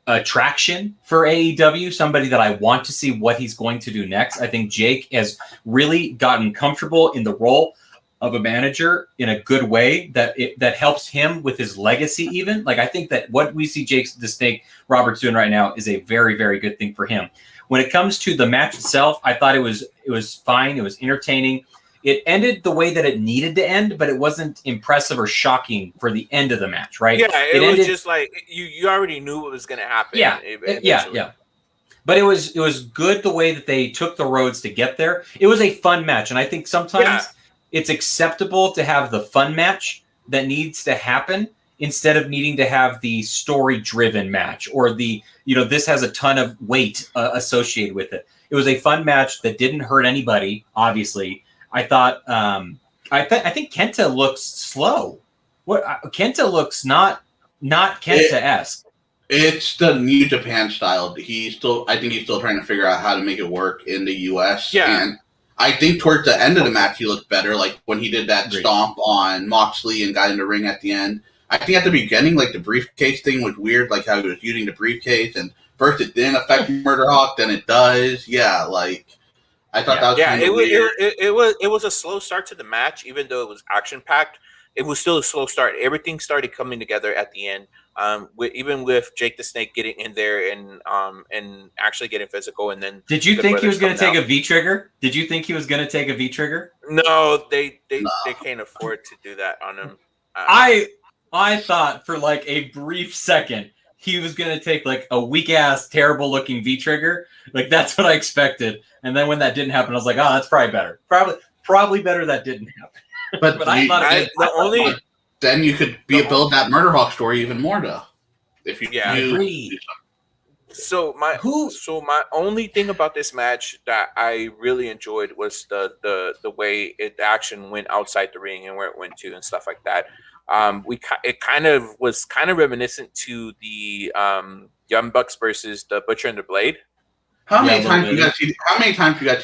Speaker 2: attraction for AEW, somebody that I want to see what he's going to do next. I think Jake has really gotten comfortable in the role of a manager in a good way that helps him with his legacy even. Like I think that what we see Jake the Snake Roberts doing right now is a very, very good thing for him. When it comes to the match itself, I thought it was fine. It was entertaining. It ended the way that it needed to end, but it wasn't impressive or shocking for the end of the match, right?
Speaker 1: Yeah, it was
Speaker 2: ended,
Speaker 1: just like you already knew what was going to happen.
Speaker 2: Yeah, yeah. But it was good the way that they took the roads to get there. It was a fun match, and I think sometimes it's acceptable to have the fun match that needs to happen instead of needing to have the story-driven match or the, this has a ton of weight associated with it. It was a fun match that didn't hurt anybody, obviously. I thought, I think Kenta looks slow. Kenta looks not Kenta-esque.
Speaker 3: It's the New Japan style. I think he's still trying to figure out how to make it work in the US.
Speaker 1: Yeah.
Speaker 3: And I think towards the end of the match he looked better, like when he did that stomp on Moxley and got in the ring at the end. I think at the beginning, like the briefcase thing was weird, like how he was using the briefcase, and first it didn't affect Murder Hawk, then it does. Yeah, like I thought that was kind of weird.
Speaker 1: It was a slow start to the match, even though it was action packed. It was still a slow start. Everything started coming together at the end. Even with Jake the Snake getting in there and actually getting physical, and then
Speaker 2: did you think he was going to take a V trigger? Did you think he was going to take a V trigger?
Speaker 1: No, they can't afford to do that on him.
Speaker 2: I thought for like a brief second he was going to take like a weak ass, terrible looking V trigger. Like that's what I expected. And then when that didn't happen, I was like, oh, that's probably better. Probably better that didn't happen.
Speaker 3: But
Speaker 2: I thought
Speaker 3: then you could build that Murder Hawk story even more, though. If you
Speaker 2: agreed.
Speaker 1: So my only thing about this match that I really enjoyed was the way the action went outside the ring and where it went to and stuff like that. It kind of was reminiscent to the Young Bucks versus the Butcher and the Blade.
Speaker 3: How many times you got to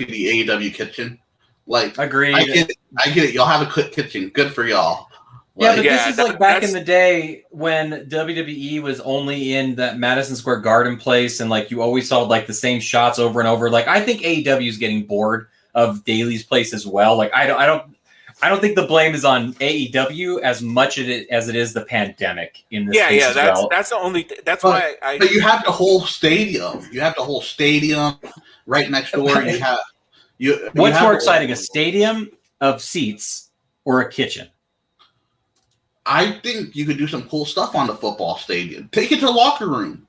Speaker 3: the AEW kitchen? Like,
Speaker 2: agreed.
Speaker 3: I get it. Y'all have a kitchen. Good for y'all.
Speaker 2: Yeah, but this is like back in the day when WWE was only in that Madison Square Garden place, and like you always saw like the same shots over and over. Like I think AEW is getting bored of Daly's place as well. Like I don't think the blame is on AEW as much as it is the pandemic in this case as well.
Speaker 1: That's the only. That's why I.
Speaker 3: But you have the whole stadium. You have the whole stadium right next door.
Speaker 2: What's more exciting, a stadium of seats or a kitchen?
Speaker 3: I think you could do some cool stuff on the football stadium. Take it to locker room.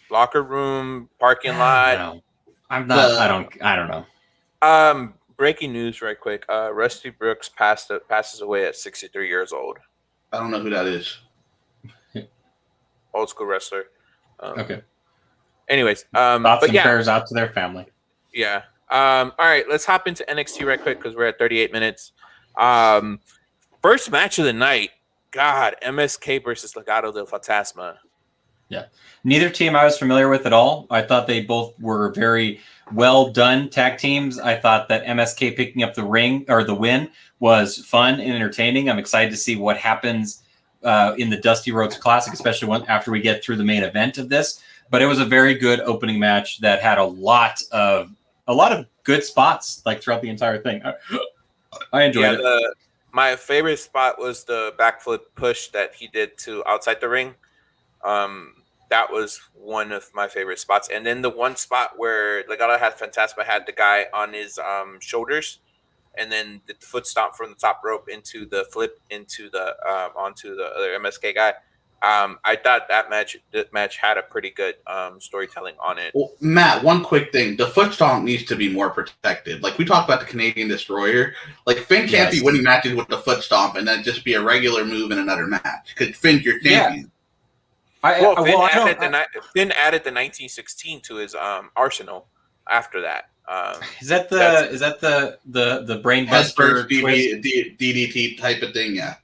Speaker 1: Locker room, parking lot.
Speaker 2: I'm not. I don't know.
Speaker 1: Breaking news, right quick. Rusty Brooks passes away at 63 years old.
Speaker 3: I don't know who that is.
Speaker 1: Old school wrestler.
Speaker 2: Okay.
Speaker 1: Anyways,
Speaker 2: thoughts and prayers out to their family.
Speaker 1: Yeah. All right, let's hop into NXT right quick because we're at 38 minutes. First match of the night. God, MSK versus Legado del Fantasma.
Speaker 2: Yeah. Neither team I was familiar with at all. I thought they both were very well done tag teams. I thought that MSK picking up the win was fun and entertaining. I'm excited to see what happens in the Dusty Rhodes Classic, especially after we get through the main event of this. But it was a very good opening match that had a lot of good spots like throughout the entire thing. I enjoyed it.
Speaker 1: My favorite spot was the backflip push that he did to outside the ring. That was one of my favorite spots. And then the one spot where Legado Fantasma had the guy on his shoulders, and then the foot stomp from the top rope into the flip into the onto the other MSK guy. I thought that match had a pretty good storytelling on it.
Speaker 3: Well, Matt, one quick thing. The foot stomp needs to be more protected. Like we talked about the Canadian Destroyer. Like Finn can't be winning matches with the foot stomp and then just be a regular move in another match. Because Finn's your champion.
Speaker 1: Finn added the 1916 to his arsenal after that.
Speaker 2: Is that the brain buster
Speaker 3: DDT type of thing? Yeah.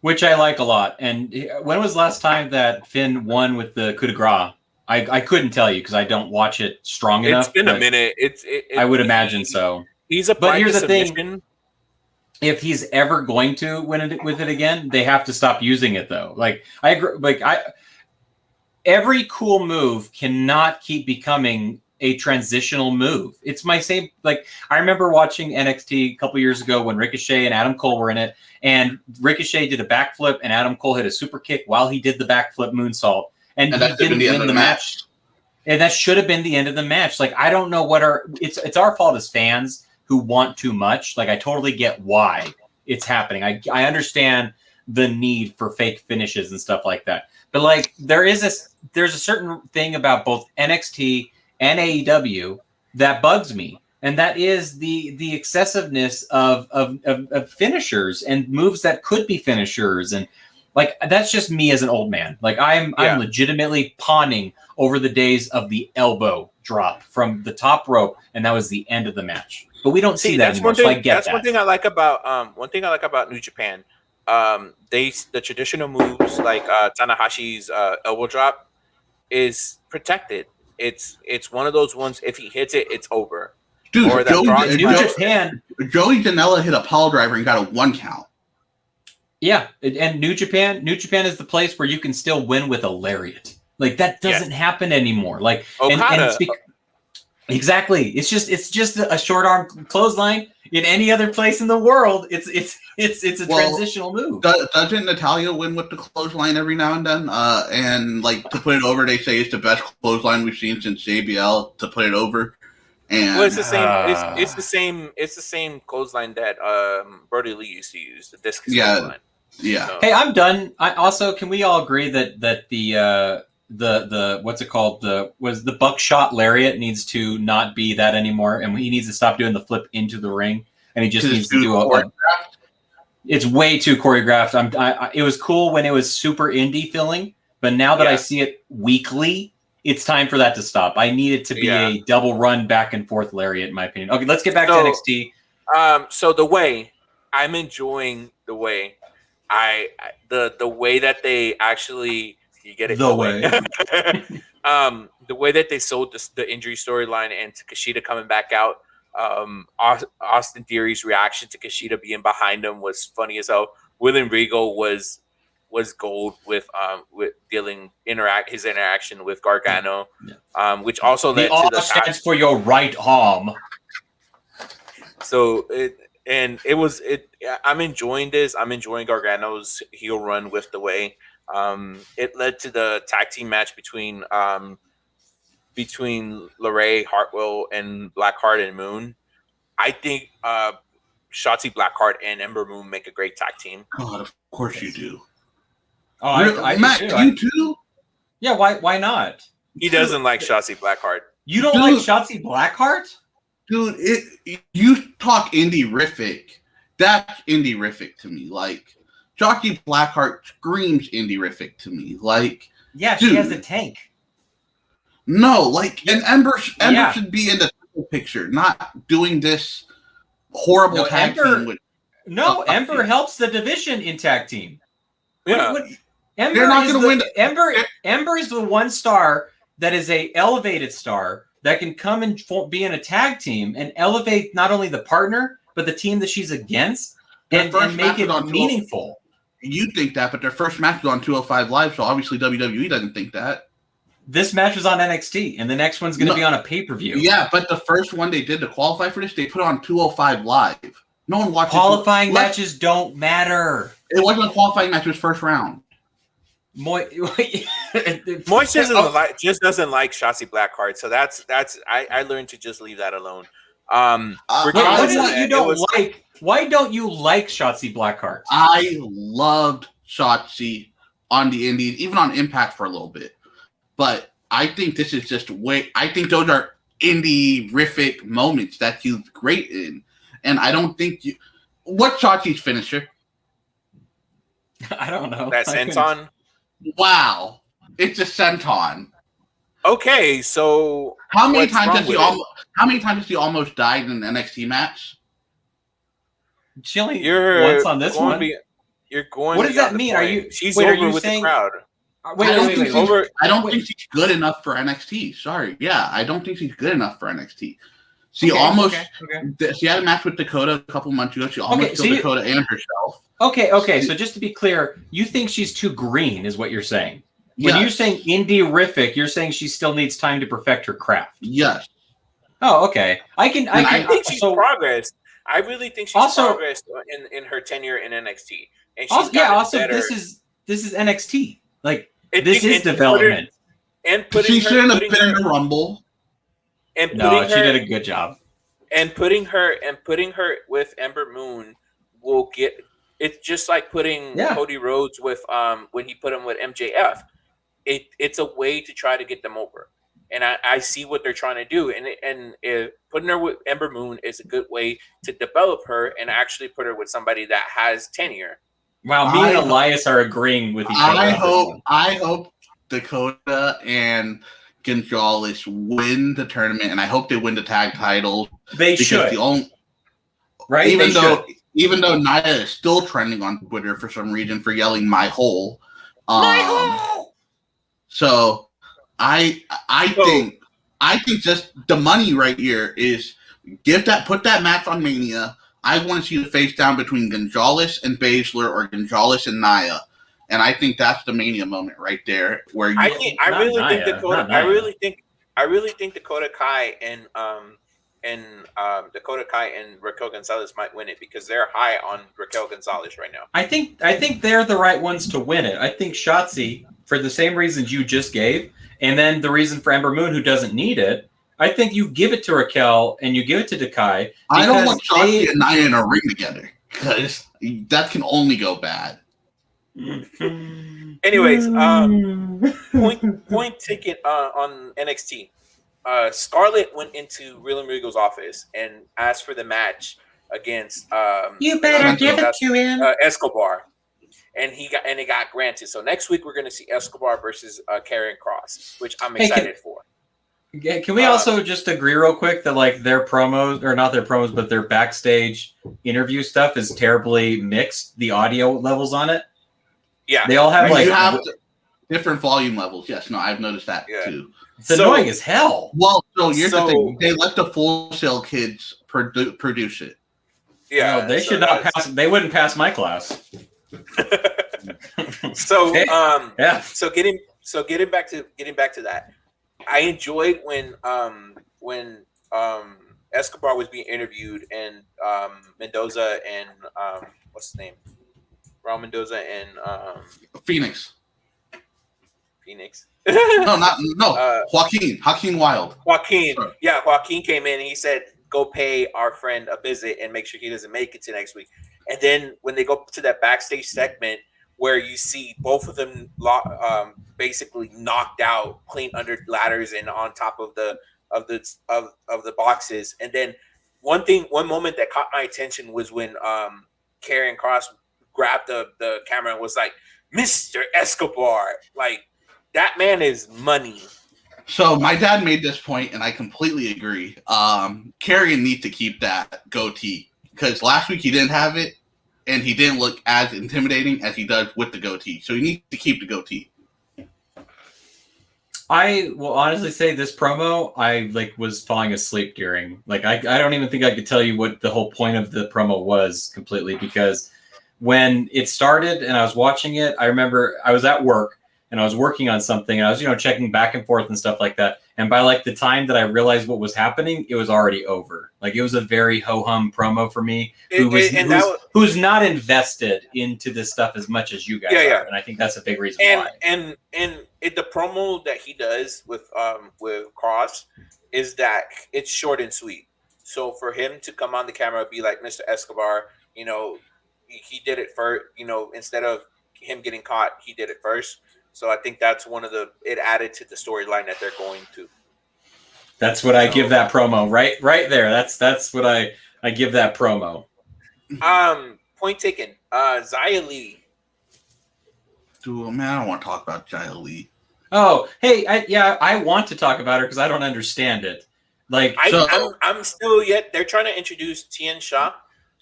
Speaker 2: Which I like a lot. And when was the last time that Finn won with the coup de grace? I couldn't tell you because I don't watch it strong enough.
Speaker 1: It's been a minute.
Speaker 2: I would imagine so.
Speaker 1: He's applied the submission.
Speaker 2: If he's ever going to win it with it again, they have to stop using it though. Like I agree. Every cool move cannot keep becoming a transitional move. It's my same. Like I remember watching NXT a couple years ago when Ricochet and Adam Cole were in it, and Ricochet did a backflip, and Adam Cole hit a super kick while he did the backflip moonsault, and he didn't win the match. And that should have been the end of the match. Like I don't know what it's our fault as fans who want too much. Like I totally get why it's happening. I understand the need for fake finishes and stuff like that. But like there's a certain thing about both NXT and AEW that bugs me, and that is the excessiveness of finishers and moves that could be finishers, and like that's just me as an old man. Like I'm legitimately pawning over the days of the elbow drop from the top rope, and that was the end of the match. But we don't see that anymore. So I get that.
Speaker 1: One thing I like about New Japan. The traditional moves like Tanahashi's elbow drop is protected. It's one of those ones. If he hits it, it's over.
Speaker 3: Dude,
Speaker 1: or
Speaker 3: New Japan, Joey Janela hit a pile driver and got a 1 count. Yeah,
Speaker 2: and New Japan is the place where you can still win with a lariat. Like that doesn't happen anymore. Like exactly. It's just a short arm clothesline. In any other place in the world, it's a transitional move.
Speaker 3: Doesn't Natalia win with the clothesline every now and then? And like to put it over, they say it's the best clothesline we've seen since JBL. To put it over, and
Speaker 1: it's the same. It's the same clothesline that Brody Lee used to use. The discus clothesline.
Speaker 3: Yeah.
Speaker 2: So. Hey, I'm done. Can we all agree that the what's it called? The buckshot lariat needs to not be that anymore, and he needs to stop doing the flip into the ring, and he just needs to do it's way too choreographed. It was cool when it was super indie feeling, but now that I see it weekly, it's time for that to stop. I need it to be a double run back and forth lariat, in my opinion. Okay, let's get back to NXT.
Speaker 1: So the way I'm enjoying the way the way that they actually. You get it
Speaker 2: the way.
Speaker 1: The way that they sold the injury storyline and to Kushida coming back out. Austin Theory's reaction to Kushida being behind him was funny as hell. William Regal was gold with his interaction with Gargano, which also led to the
Speaker 2: stands for your right arm.
Speaker 1: So I'm enjoying this. I'm enjoying Gargano's heel run with the way. It led to the tag team match between LeRae, Hartwell, and Blackheart and Moon. I think Shotzi Blackheart and Ember Moon make a great tag team.
Speaker 3: God, of course you do.
Speaker 2: Oh,
Speaker 3: really? Matt, you too?
Speaker 2: Yeah, why not?
Speaker 1: He doesn't like Shotzi Blackheart.
Speaker 2: You don't like Shotzi Blackheart?
Speaker 3: Dude, you talk indie-rific. That's indie-rific to me. Like, Shotzi Blackheart screams indie-rific to me. Like,
Speaker 2: yeah, she has a tank.
Speaker 3: No, like, and Ember should be in the picture, not doing this horrible tag team.
Speaker 2: Ember helps the division in tag team.
Speaker 1: Yeah.
Speaker 3: They're not going to win.
Speaker 2: Ember is the one star that is a elevated star that can come and be in a tag team and elevate not only the partner, but the team that she's against and make it meaningful.
Speaker 3: You think that, but their first match was on 205 Live, so obviously WWE doesn't think that.
Speaker 2: This match was on NXT, and the next one's going to be on a pay-per-view.
Speaker 3: Yeah, but the first one they did to qualify for this, they put on 205 Live. No one watches.
Speaker 2: Qualifying matches don't matter.
Speaker 3: It wasn't a qualifying match; it was first round.
Speaker 1: Moist just doesn't like Shotzi Blackheart, so that's I learned to just leave that alone.
Speaker 2: Why don't you like Shotzi Blackheart?
Speaker 3: I loved Shotzi on the Indies, even on Impact for a little bit. But I think this is just I think those are indie-rific moments that he's great in. And I don't think what's Shotzi's finisher?
Speaker 2: I don't know.
Speaker 1: That senton?
Speaker 3: Wow. It's a senton.
Speaker 1: Okay, so
Speaker 3: how many times has he almost died in an NXT match?
Speaker 2: Once on this one.
Speaker 1: You're going.
Speaker 2: What does that mean?
Speaker 1: She's over with the crowd.
Speaker 2: Wait.
Speaker 3: I don't think she's good enough for NXT. Sorry. Yeah, I don't think she's good enough for NXT. She she had a match with Dakota a couple months ago. She almost killed Dakota and herself.
Speaker 2: Okay. So just to be clear, you think she's too green, is what you're saying. When you're saying indie-rific, you're saying she still needs time to perfect her craft.
Speaker 3: Yes.
Speaker 2: Oh, okay. I
Speaker 1: think she's progressed. I really think she's progressed in her tenure in NXT, and she's gotten better.
Speaker 2: This is NXT. Like this is development.
Speaker 3: She shouldn't have been in the Rumble.
Speaker 2: And she did a good job.
Speaker 1: And putting her with Ember Moon will get. It's just like putting Cody Rhodes with when he put him with MJF. It's a way to try to get them over. And I see what they're trying to do, and putting her with Ember Moon is a good way to develop her and actually put her with somebody that has tenure.
Speaker 2: Wow, me and Elias are agreeing with each other.
Speaker 3: I hope Dakota and Gonzalez win the tournament, and I hope they win the tag titles.
Speaker 2: They should.
Speaker 3: Even though Nia is still trending on Twitter for some reason for yelling "my hole,"
Speaker 2: my hole.
Speaker 3: So. I think just the money right here is put that match on Mania. I want to see the face down between Gonzalez and Baszler or Gonzalez and Nia, and I think that's the Mania moment right there. Where
Speaker 1: I really think Dakota Kai and Raquel Gonzalez might win it because they're high on Raquel Gonzalez right now.
Speaker 2: I think they're the right ones to win it. I think Shotzi, for the same reasons you just gave. And then the reason for Ember Moon, who doesn't need it, I think you give it to Raquel and you give it to Dakai.
Speaker 3: I don't want Shotzi and Nia in a ring together because that can only go bad.
Speaker 1: Anyways, point ticket on NXT. Scarlett went into Real Regal's office and asked for the match against
Speaker 2: you better give it to him,
Speaker 1: Escobar. And it got granted. So next week we're going to see Escobar versus Karrion Kross, which I'm excited for.
Speaker 2: Yeah, can we also just agree real quick that like their promos, or not their promos, but their backstage interview stuff is terribly mixed. The audio levels on it.
Speaker 1: Yeah,
Speaker 2: they all have
Speaker 3: different volume levels. Yes, no, I've noticed that too.
Speaker 2: It's annoying as hell.
Speaker 3: Well, so here's the thing: they let the Full Sail kids produce it.
Speaker 2: Yeah, they should not pass. They wouldn't pass my class.
Speaker 1: So getting back to that, I enjoyed when Escobar was being interviewed and Mendoza and what's his name, Raul Mendoza and
Speaker 3: Phoenix. Joaquin Wild.
Speaker 1: Joaquin came in and he said, "Go pay our friend a visit and make sure he doesn't make it to next week." And then when they go to that backstage segment where you see both of them basically knocked out, clean under ladders and on top of the boxes, and then one moment that caught my attention was when Karrion Kross grabbed the camera and was like, "Mr. Escobar," like that man is money.
Speaker 3: So my dad made this point, and I completely agree. Karrion needs to keep that goatee because last week he didn't have it, and he didn't look as intimidating as he does with the goatee. So he needs to keep the goatee.
Speaker 2: I will honestly say this promo, I was falling asleep during. I don't even think I could tell you what the whole point of the promo was completely, because when it started and I was watching it, I remember I was at work and I was working on something and I was, checking back and forth and stuff like that. And by the time that I realized what was happening, it was already over. It was a very ho-hum promo for me, who's not invested into this stuff as much as you guys are. And I think that's a big reason why.
Speaker 1: And the promo that he does with Cross is that it's short and sweet. So for him to come on the camera and be like, "Mr. Escobar," he did it first, instead of him getting caught, he did it first. So I think that's it added to the storyline that they're going to.
Speaker 2: That's what I give that promo right there. That's what I give that promo.
Speaker 1: Point taken. Xia Li.
Speaker 3: Dude, man, I don't want to talk about Xia Li.
Speaker 2: Oh, hey, I want to talk about her because I don't understand it.
Speaker 1: I'm still yet. They're trying to introduce Tian Sha.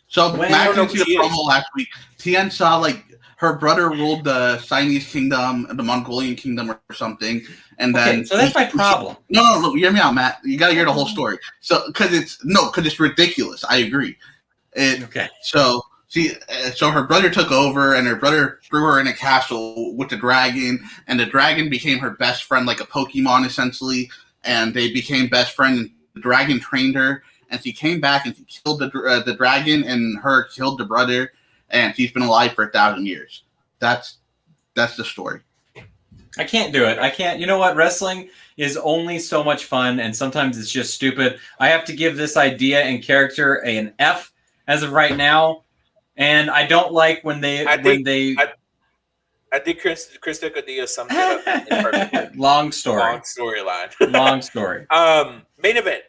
Speaker 3: So Matt didn't see the promo last week. Tian Sha her brother ruled the Chinese kingdom, the Mongolian kingdom, or something, and then
Speaker 2: so that's my problem.
Speaker 3: No, hear me out, Matt. You gotta hear the whole story. So, because it's ridiculous. I agree.
Speaker 2: Okay.
Speaker 3: So her brother took over, and her brother threw her in a castle with the dragon, and the dragon became her best friend, like a Pokemon, essentially. And they became best friends. And the dragon trained her, and she came back and she killed the dragon, and her killed the brother, and she's been alive for 1,000 years. That's the story.
Speaker 2: I can't do it. I can't. You know what? Wrestling is only so much fun, and sometimes it's just stupid. I have to give this idea and character an F as of right now, and I don't like when they. I
Speaker 1: think Krista Cadillo summed it up perfectly.
Speaker 2: Long story.
Speaker 1: Long storyline.
Speaker 2: Long story.
Speaker 1: Main event.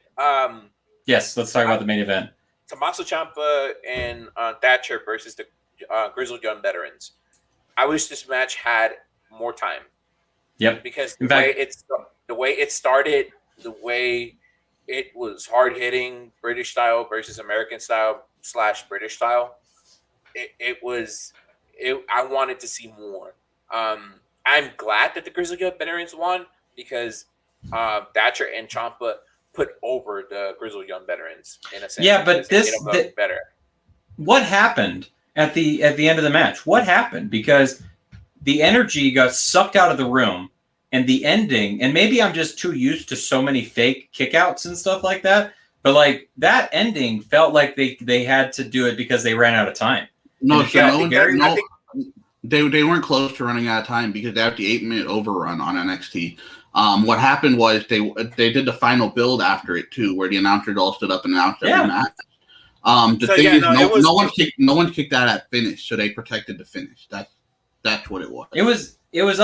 Speaker 2: Yes, let's talk about the main event.
Speaker 1: Tommaso Ciampa and Thatcher versus the Grizzled Young Veterans. I wish this match had more time.
Speaker 2: Yep.
Speaker 1: Because the way it started, the way it was hard hitting, British style versus American style / British style. I wanted to see more. I'm glad that the Grizzled Young Veterans won because Thatcher and Ciampa put over the Grizzled Young Veterans in a sense.
Speaker 2: Yeah, but
Speaker 1: better.
Speaker 2: What happened at the end of the match? What happened? Because the energy got sucked out of the room, and the ending, and maybe I'm just too used to so many fake kickouts and stuff like that, but like that ending felt like they had to do it because they ran out of time.
Speaker 3: No, they weren't close to running out of time because they had the 8-minute overrun on NXT. What happened was they did the final build after it too, where the announcers all stood up and announced every match. No one kicked that at finish, so they protected the finish. That's what it was.
Speaker 2: It was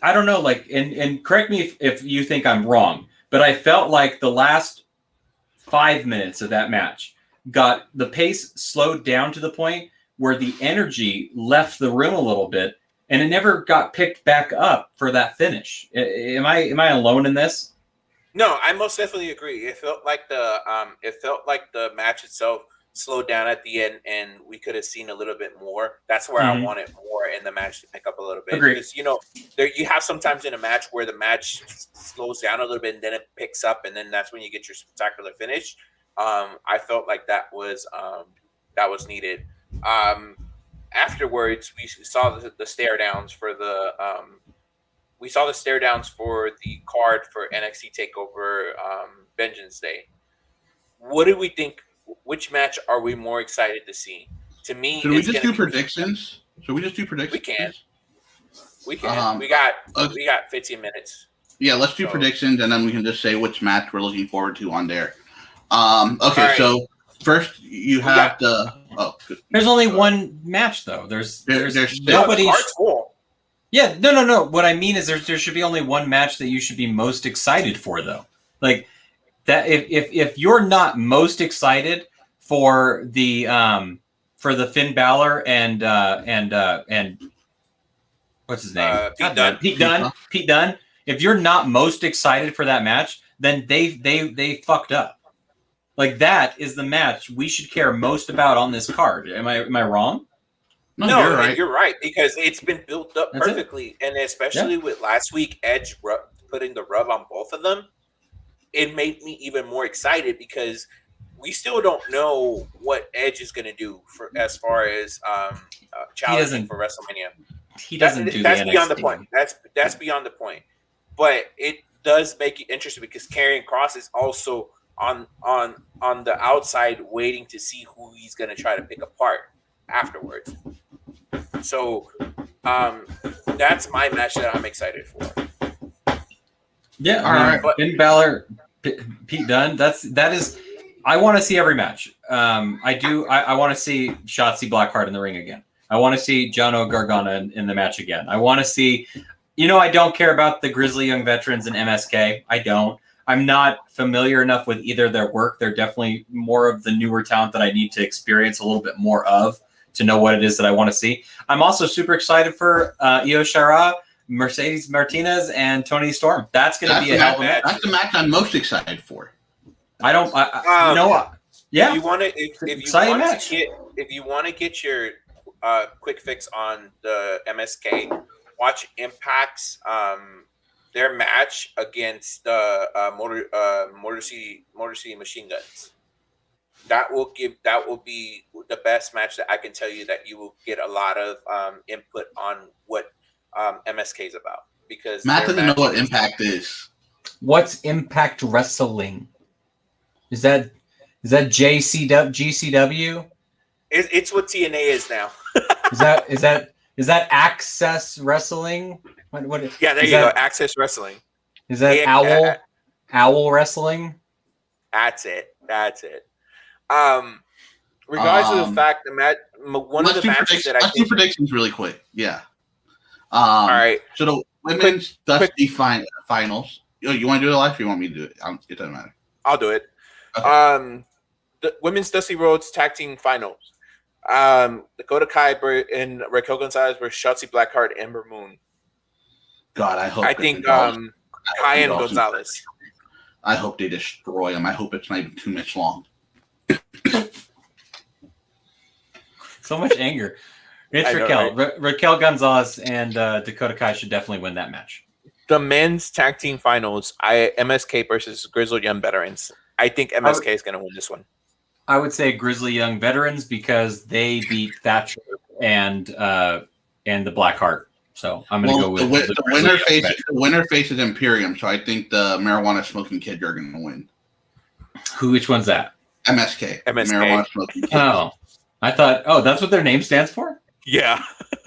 Speaker 2: I don't know, like, and correct me if you think I'm wrong, but I felt like the last 5 minutes of that match got the pace slowed down to the point where the energy left the room a little bit, and it never got picked back up for that finish. Am I alone in this?
Speaker 1: No, I most definitely agree. It felt like the match itself slowed down at the end, and we could have seen a little bit more. That's where I wanted more in the match to pick up a little bit.
Speaker 2: Agreed.
Speaker 1: Because you have sometimes in a match where the match slows down a little bit and then it picks up, and then that's when you get your spectacular finish. I felt like that was needed. Afterwards, we saw the stare downs for the card for NXT Takeover Vengeance Day. What do we think? Which match are we more excited to see? To me,
Speaker 3: should we just do predictions? We can.
Speaker 1: We got 15 minutes.
Speaker 3: Yeah, let's do predictions, and then we can just say which match we're looking forward to on there. Okay, right. So first you have
Speaker 2: There's only one match though. There's nobody. Yeah, no. What I mean is there should be only one match that you should be most excited for though. Like that, if you're not most excited for the Finn Balor and what's his name? Pete Dunne. If you're not most excited for that match, then they fucked up. Like that is the match we should care most about on this card. Am I wrong?
Speaker 1: No, you're right because it's been built up perfectly, and especially with last week Edge putting the rub on both of them, it made me even more excited because we still don't know what Edge is going to do as far as challenging for WrestleMania.
Speaker 2: He doesn't do
Speaker 1: that's
Speaker 2: the
Speaker 1: beyond
Speaker 2: NXT.
Speaker 1: The point. That's beyond the point. But it does make it interesting because Karrion Kross is also on the outside waiting to see who he's going to try to pick apart afterwards. So that's my match that I'm excited for.
Speaker 2: Yeah, all right. Finn Balor, Pete Dunne. That is. I want to see every match. I want to see Shotzi Blackheart in the ring again. I want to see Johnno Gargano in the match again. I want to see. I don't care about the Grizzly Young Veterans and MSK. I don't. I'm not familiar enough with either their work. They're definitely more of the newer talent that I need to experience a little bit more of to know what it is that I want to see. I'm also super excited for Io Shirai, Mercedes Martinez, and Toni Storm. That's going to be a hell of a match.
Speaker 3: That's the match I'm most excited for.
Speaker 2: Yeah.
Speaker 1: If you want to get quick fix on the MSK. Watch Impact's their match against the Motor City Machine Guns. That will be the best match that I can tell you that you will get a lot of input on what MSK is about, because
Speaker 3: Matt
Speaker 1: their
Speaker 3: doesn't know
Speaker 1: match
Speaker 3: what
Speaker 1: is-
Speaker 3: Impact is.
Speaker 2: What's Impact Wrestling? Is that GCW?
Speaker 1: It's what TNA is now.
Speaker 2: Is that Access Wrestling? What
Speaker 1: Yeah, there
Speaker 2: is
Speaker 1: you
Speaker 2: that,
Speaker 1: go. Access Wrestling.
Speaker 2: Is that Owl Wrestling?
Speaker 1: That's it. Regardless of the fact, one of the matches that I
Speaker 3: let's
Speaker 1: think.
Speaker 3: do predictions really quick. Yeah.
Speaker 1: All right.
Speaker 3: So the women's Dusty finals. You want to do it live? Or you want me to do it? It doesn't matter.
Speaker 1: I'll do it.
Speaker 3: Okay.
Speaker 1: The women's Dusty Rhodes Tag Team Finals. Dakota Kai and Raquel Gonzalez versus Shotzi Blackheart and Ember Moon.
Speaker 3: God, I hope.
Speaker 1: I think Kai and Gonzalez.
Speaker 3: I hope they destroy them. I hope it's not even 2 minutes long.
Speaker 2: So much anger. It's
Speaker 1: I know,
Speaker 2: Raquel.
Speaker 1: right?
Speaker 2: Raquel Gonzalez and Dakota Kai should definitely win that match.
Speaker 1: The men's tag team finals, MSK versus Grizzled Young Veterans. I think MSK is going to win this one.
Speaker 2: I would say Grizzly Young Veterans because they beat Thatcher and the Blackheart. So I'm going to go with
Speaker 3: the winner faces Imperium. So I think the marijuana smoking kids are going to win.
Speaker 2: Which one's that?
Speaker 3: MSK.
Speaker 1: Marijuana
Speaker 3: smoking kids.
Speaker 2: Oh, I thought. Oh, that's what their name stands for.
Speaker 1: Yeah.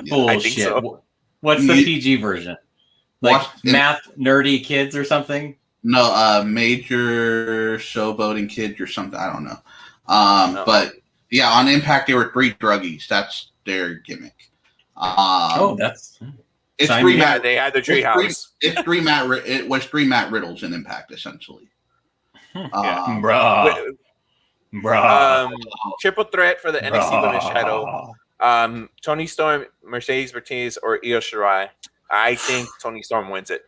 Speaker 2: Bullshit.
Speaker 1: I think so.
Speaker 2: What's the PG version? Like math nerdy kids or something?
Speaker 3: No, major showboating kids or something. I don't know. But yeah, on Impact they were 3 druggies. That's their gimmick.
Speaker 2: It's
Speaker 3: 3 Matt.
Speaker 1: They had the treehouse.
Speaker 3: It was 3 Matt Riddles in Impact essentially.
Speaker 2: Bruh.
Speaker 1: Triple threat for the NXT Women's title. Toni Storm, Mercedes Martinez, or Io Shirai. I think Toni Storm wins it.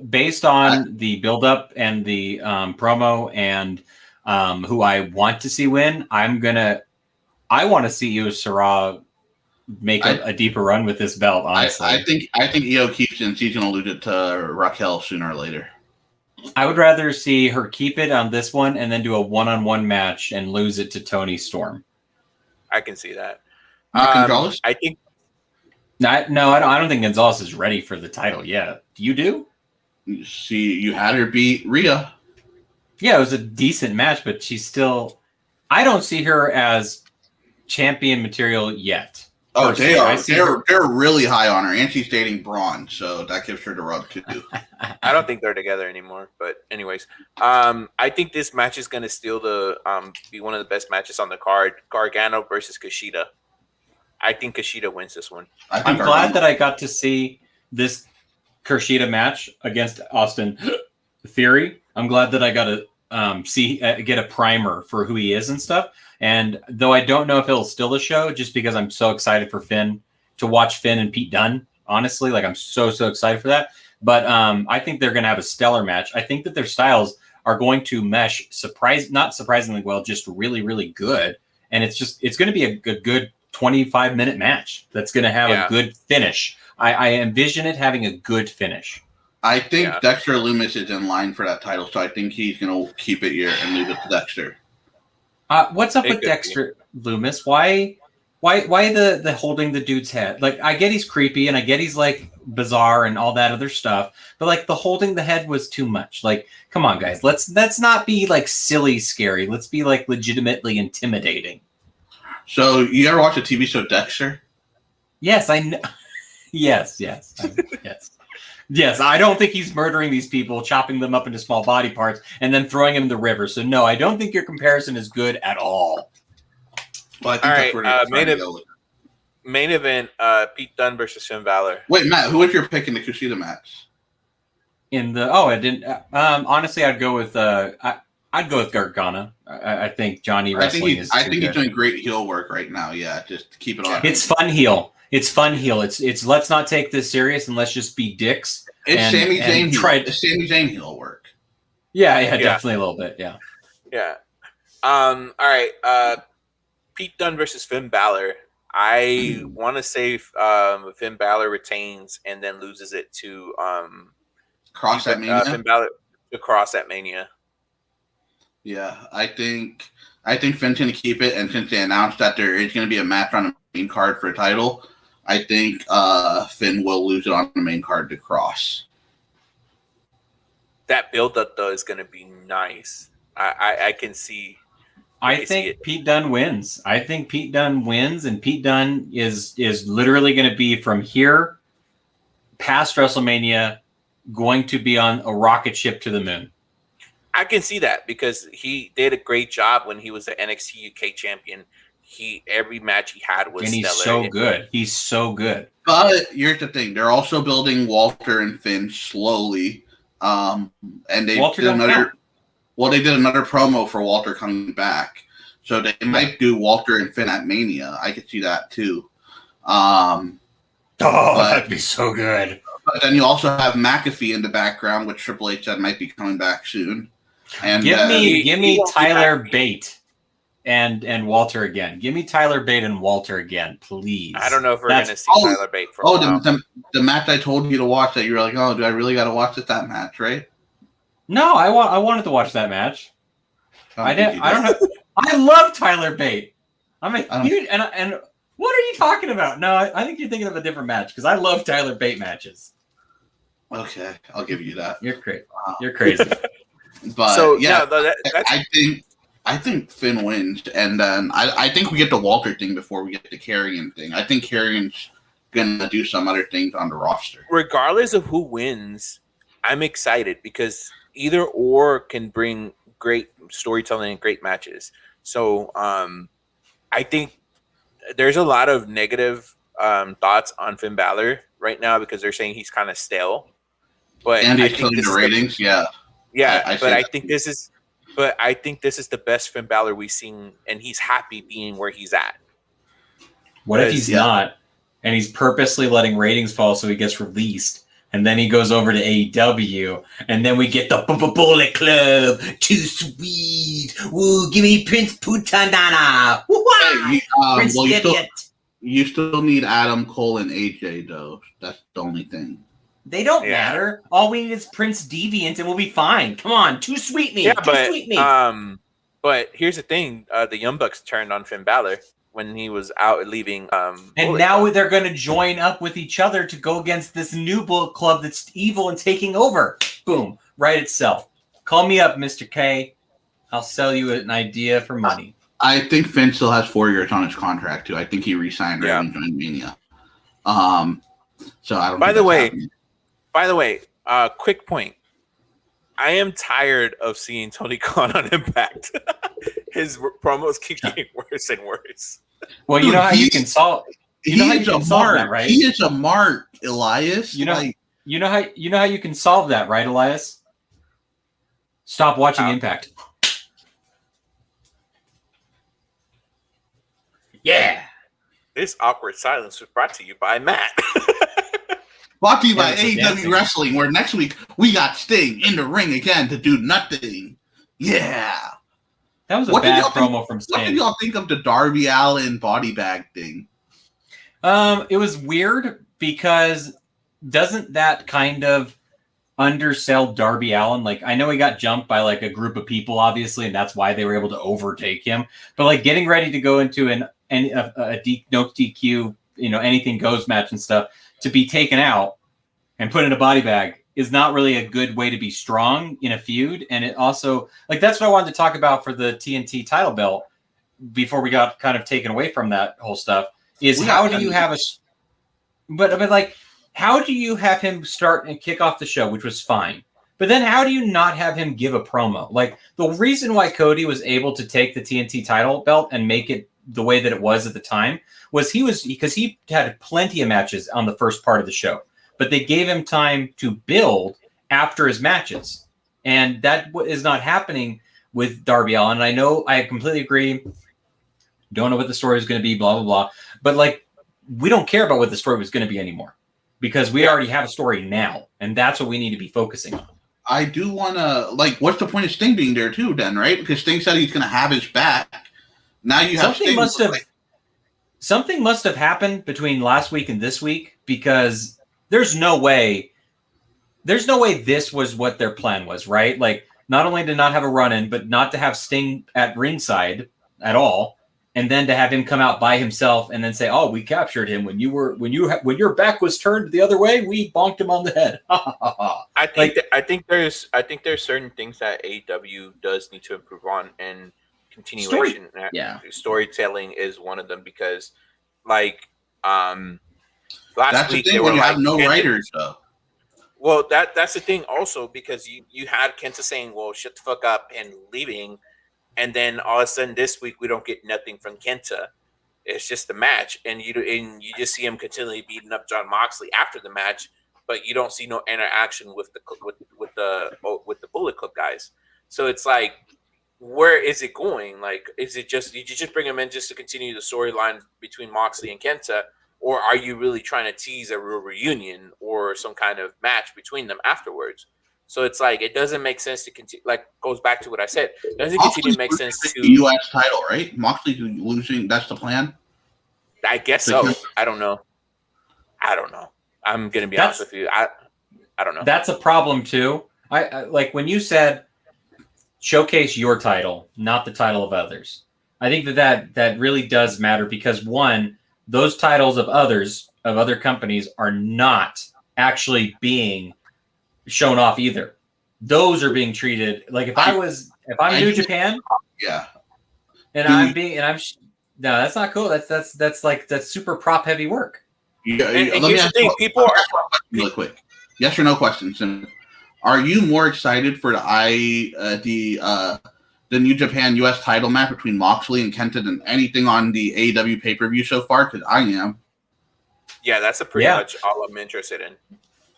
Speaker 2: Based on the build-up and the promo and who I want to see win, I want to see Io Shirai make a deeper run with this belt. Honestly,
Speaker 3: I think Io keeps it, and she's going to lose it to Raquel sooner or later.
Speaker 2: I would rather see her keep it on this one and then do a one-on-one match and lose it to Toni Storm.
Speaker 1: I can see that.
Speaker 3: Gonzalez?
Speaker 1: I think.
Speaker 2: I don't think Gonzalez is ready for the title yet. You do?
Speaker 3: See, you had her beat Rhea.
Speaker 2: Yeah, it was a decent match, but she's still. I don't see her as champion material yet.
Speaker 3: Oh, they are. They're really high on her, and she's dating Braun, so that gives her the rub too.
Speaker 1: I don't think they're together anymore. But anyways, I think this match is going to still be one of the best matches on the card. Gargano versus Kushida. I think Kushida wins this one.
Speaker 2: I'm glad that I got to see this Kushida match against Austin Theory. I'm glad that I got to get a primer for who he is and stuff. And though I don't know if it'll still a show, just because I'm so excited for Finn to watch Finn and Pete Dunne. Honestly, like I'm so excited for that. But I think they're going to have a stellar match. I think that their styles are going to mesh not surprisingly well, just really, really good. And it's going to be a good 25-minute match that's going to have a good finish. I envision it having a good finish.
Speaker 3: I think Dexter Lumis is in line for that title, so I think he's going to keep it here and leave it to Dexter.
Speaker 2: What's up with Dexter Lumis? Why the holding the dude's head? Like, I get he's creepy and I get he's like bizarre and all that other stuff, but like the holding the head was too much. Like, come on, guys, let's not be like silly scary. Let's be like legitimately intimidating.
Speaker 3: So, you ever watch a TV show Dexter?
Speaker 2: Yes, I know. Yes. Yes, I don't think he's murdering these people, chopping them up into small body parts, and then throwing them in the river. So, no, I don't think your comparison is good at all.
Speaker 3: Well, I think that's where
Speaker 1: main event, Pete Dunne versus Finn Balor.
Speaker 3: Wait, Matt, who was your pick in the Kushida match?
Speaker 2: I didn't. Honestly, I'd go with Gargano. I think Johnny Wrestling is.
Speaker 3: I think he's doing great heel work right now. Yeah, just keep it on.
Speaker 2: It's fun heel. It's let's not take this serious and let's just be dicks.
Speaker 3: It's Sami Zayn heel. It's Sami Zayn heel work.
Speaker 2: Yeah, definitely a little bit. Yeah.
Speaker 1: All right. Pete Dunne versus Finn Balor. I want to say Finn Balor retains and then loses it to
Speaker 3: Cross at Mania.
Speaker 1: Finn Balor to Cross at Mania.
Speaker 3: Yeah, I think Finn's going to keep it, and since they announced that there is going to be a match on the main card for a title, I think Finn will lose it on the main card to Cross.
Speaker 1: That build-up, though, is going to be nice. I can see.
Speaker 2: I think Pete Dunne wins. I think Pete Dunne wins, and Pete Dunne is literally going to be from here past WrestleMania going to be on a rocket ship to the moon.
Speaker 1: I can see that because he did a great job when he was the NXT UK champion. Every match he had was
Speaker 2: and he's
Speaker 1: stellar.
Speaker 2: So good. He's so good.
Speaker 3: But here's the thing: they're also building Walter and Finn slowly, and they
Speaker 2: Walter
Speaker 3: did another. Well, they did another promo for Walter coming back, so they might do Walter and Finn at Mania. I could see that too.
Speaker 2: That'd be so good.
Speaker 3: But then you also have McAfee in the background, which Triple H said might be coming back soon. And
Speaker 2: give me Tyler Bate and Walter again. Give me Tyler Bate and Walter again, please.
Speaker 1: I don't know if we're going to see Tyler Bate for a while.
Speaker 3: The match I told you to watch that you were like, oh, do I really got to watch that match, right?
Speaker 2: No, I wanted to watch that match. I didn't. I don't know. I love Tyler Bate. I'm a huge and what are you talking about? No, I think you're thinking of a different match because I love Tyler Bate matches.
Speaker 3: Okay, I'll give you that.
Speaker 2: You're crazy. You're crazy.
Speaker 3: But
Speaker 1: so
Speaker 3: yeah, I think Finn wins, and then I think we get the Walter thing before we get the Karrion thing. I think Karrion's gonna do some other things on the roster.
Speaker 1: Regardless of who wins, I'm excited because either or can bring great storytelling and great matches. So I think there's a lot of negative thoughts on Finn Balor right now because they're saying he's kind of stale. But
Speaker 3: and he's killing the ratings,
Speaker 1: yeah. I think this is the best Finn Balor we've seen, and he's happy being where he's at.
Speaker 2: What if he's not, and he's purposely letting ratings fall so he gets released, and then he goes over to AEW, and then we get the Bullet Club, too sweet. Woo, give me Prince Putandana. Prince
Speaker 3: you still need Adam Cole and AJ though. That's the only thing.
Speaker 2: They don't matter. All we need is Prince Deviant, and we'll be fine. Come on, too sweet me. Sweet me.
Speaker 1: But here's the thing: the Young Bucks turned on Finn Balor when he was out leaving.
Speaker 2: And now they're going to join up with each other to go against this new Bullet Club that's evil and taking over. Boom, right itself. Call me up, Mr. K. I'll sell you an idea for money.
Speaker 3: I think Finn still has 4 years on his contract too. I think he re-signed right when he joined Mania. So I don't.
Speaker 1: By the way, quick point. I am tired of seeing Tony Khan on Impact. His promos keep getting worse and worse.
Speaker 2: Well, you know how you can solve. You know how you can solve that, right?
Speaker 3: He is a mark, Elias.
Speaker 2: You know how you can solve that, right, Elias? Stop watching Impact. Yeah.
Speaker 1: This awkward silence was brought to you by Matt.
Speaker 3: Brought to you by AEW Wrestling, where next week we got Sting in the ring again to do nothing. Yeah.
Speaker 2: That was a bad promo from Sting.
Speaker 3: What did y'all think of the Darby Allin body bag thing?
Speaker 2: It was weird because doesn't that kind of undersell Darby Allin? Like, I know he got jumped by like a group of people, obviously, and that's why they were able to overtake him. But like getting ready to go into no DQ, anything goes match and stuff, to be taken out and put in a body bag is not really a good way to be strong in a feud. And it also, like, that's what I wanted to talk about for the TNT title belt before we got kind of taken away from that whole stuff is how do you have how do you have him start and kick off the show, which was fine. But then how do you not have him give a promo? Like, the reason why Cody was able to take the TNT title belt and make it the way that it was at the time was because he had plenty of matches on the first part of the show, but they gave him time to build after his matches. And that is not happening with Darby Allin. And I know I completely agree. Don't know what the story is going to be, blah, blah, blah. But like, we don't care about what the story was going to be anymore because we already have a story now. And that's what we need to be focusing on.
Speaker 3: I do want to, what's the point of Sting being there too then, right? Because Sting said he's going to have his back. Now you have
Speaker 2: something must have happened between last week and this week, because there's no way this was what their plan was, right? Like, not only to not have a run-in, but not to have Sting at ringside at all, and then to have him come out by himself and then say, "Oh, we captured him when your back was turned the other way. We bonked him on the head."
Speaker 1: I think there's certain things that AEW does need to improve on, and continuation. Storytelling is one of them, because like last
Speaker 3: that's
Speaker 1: week
Speaker 3: the thing
Speaker 1: they
Speaker 3: when
Speaker 1: were
Speaker 3: you
Speaker 1: like
Speaker 3: have no
Speaker 1: Kenta,
Speaker 3: writers though.
Speaker 1: Well, that's the thing also, because you had Kenta saying, "Well, shut the fuck up," and leaving, and then all of a sudden this week we don't get nothing from Kenta. It's just the match, and you just see him continually beating up John Moxley after the match, but you don't see no interaction with the Bullet Club guys. So it's like, where is it going? Like, is it just, did you just bring him in just to continue the storyline between Moxley and Kenta, or are you really trying to tease a real reunion or some kind of match between them afterwards? So it's like, it doesn't make sense to continue. Like, goes back to what I said. It doesn't continue to make sense to
Speaker 3: the U.S. title, right? Moxley losing. That's the plan.
Speaker 1: I guess so. I don't know. I'm gonna be honest with you. I don't know.
Speaker 2: That's a problem too. I like when you said showcase your title, not the title of others. I think that really does matter, because one, those titles of other companies are not actually being shown off either. Those are being treated like, if I'm New Japan,
Speaker 3: yeah,
Speaker 2: and no, that's not cool. That's super prop heavy work.
Speaker 1: Yeah, and here's the thing, people are
Speaker 3: really quick. Yes or no questions. Are you more excited for the New Japan US title match between Moxley and Kenta than anything on the AEW pay-per-view so far? Because I am.
Speaker 1: Yeah, that's pretty much all I'm interested in.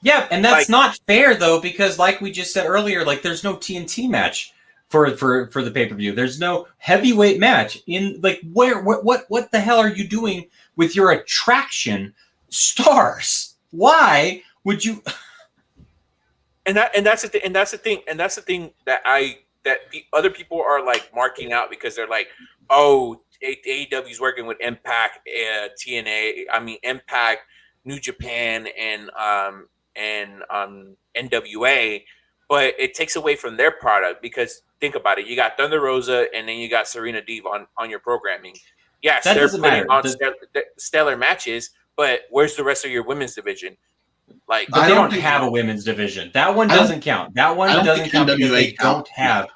Speaker 2: Yeah, and that's not fair though, because like we just said earlier, like, there's no TNT match for the pay-per-view. There's no heavyweight match in, like, what the hell are you doing with your attraction stars? Why would you?
Speaker 1: And that's the thing that the other people are like marking out, because they're like, oh, AEW's working with Impact, TNA, Impact, New Japan, and NWA, but it takes away from their product, because think about it, you got Thunder Rosa and then you got Serena Deeb on your programming. Yes, they're putting on stellar matches, but where's the rest of your women's division? Like,
Speaker 2: but they don't have a women's division. That one doesn't count. That one doesn't count because they don't have.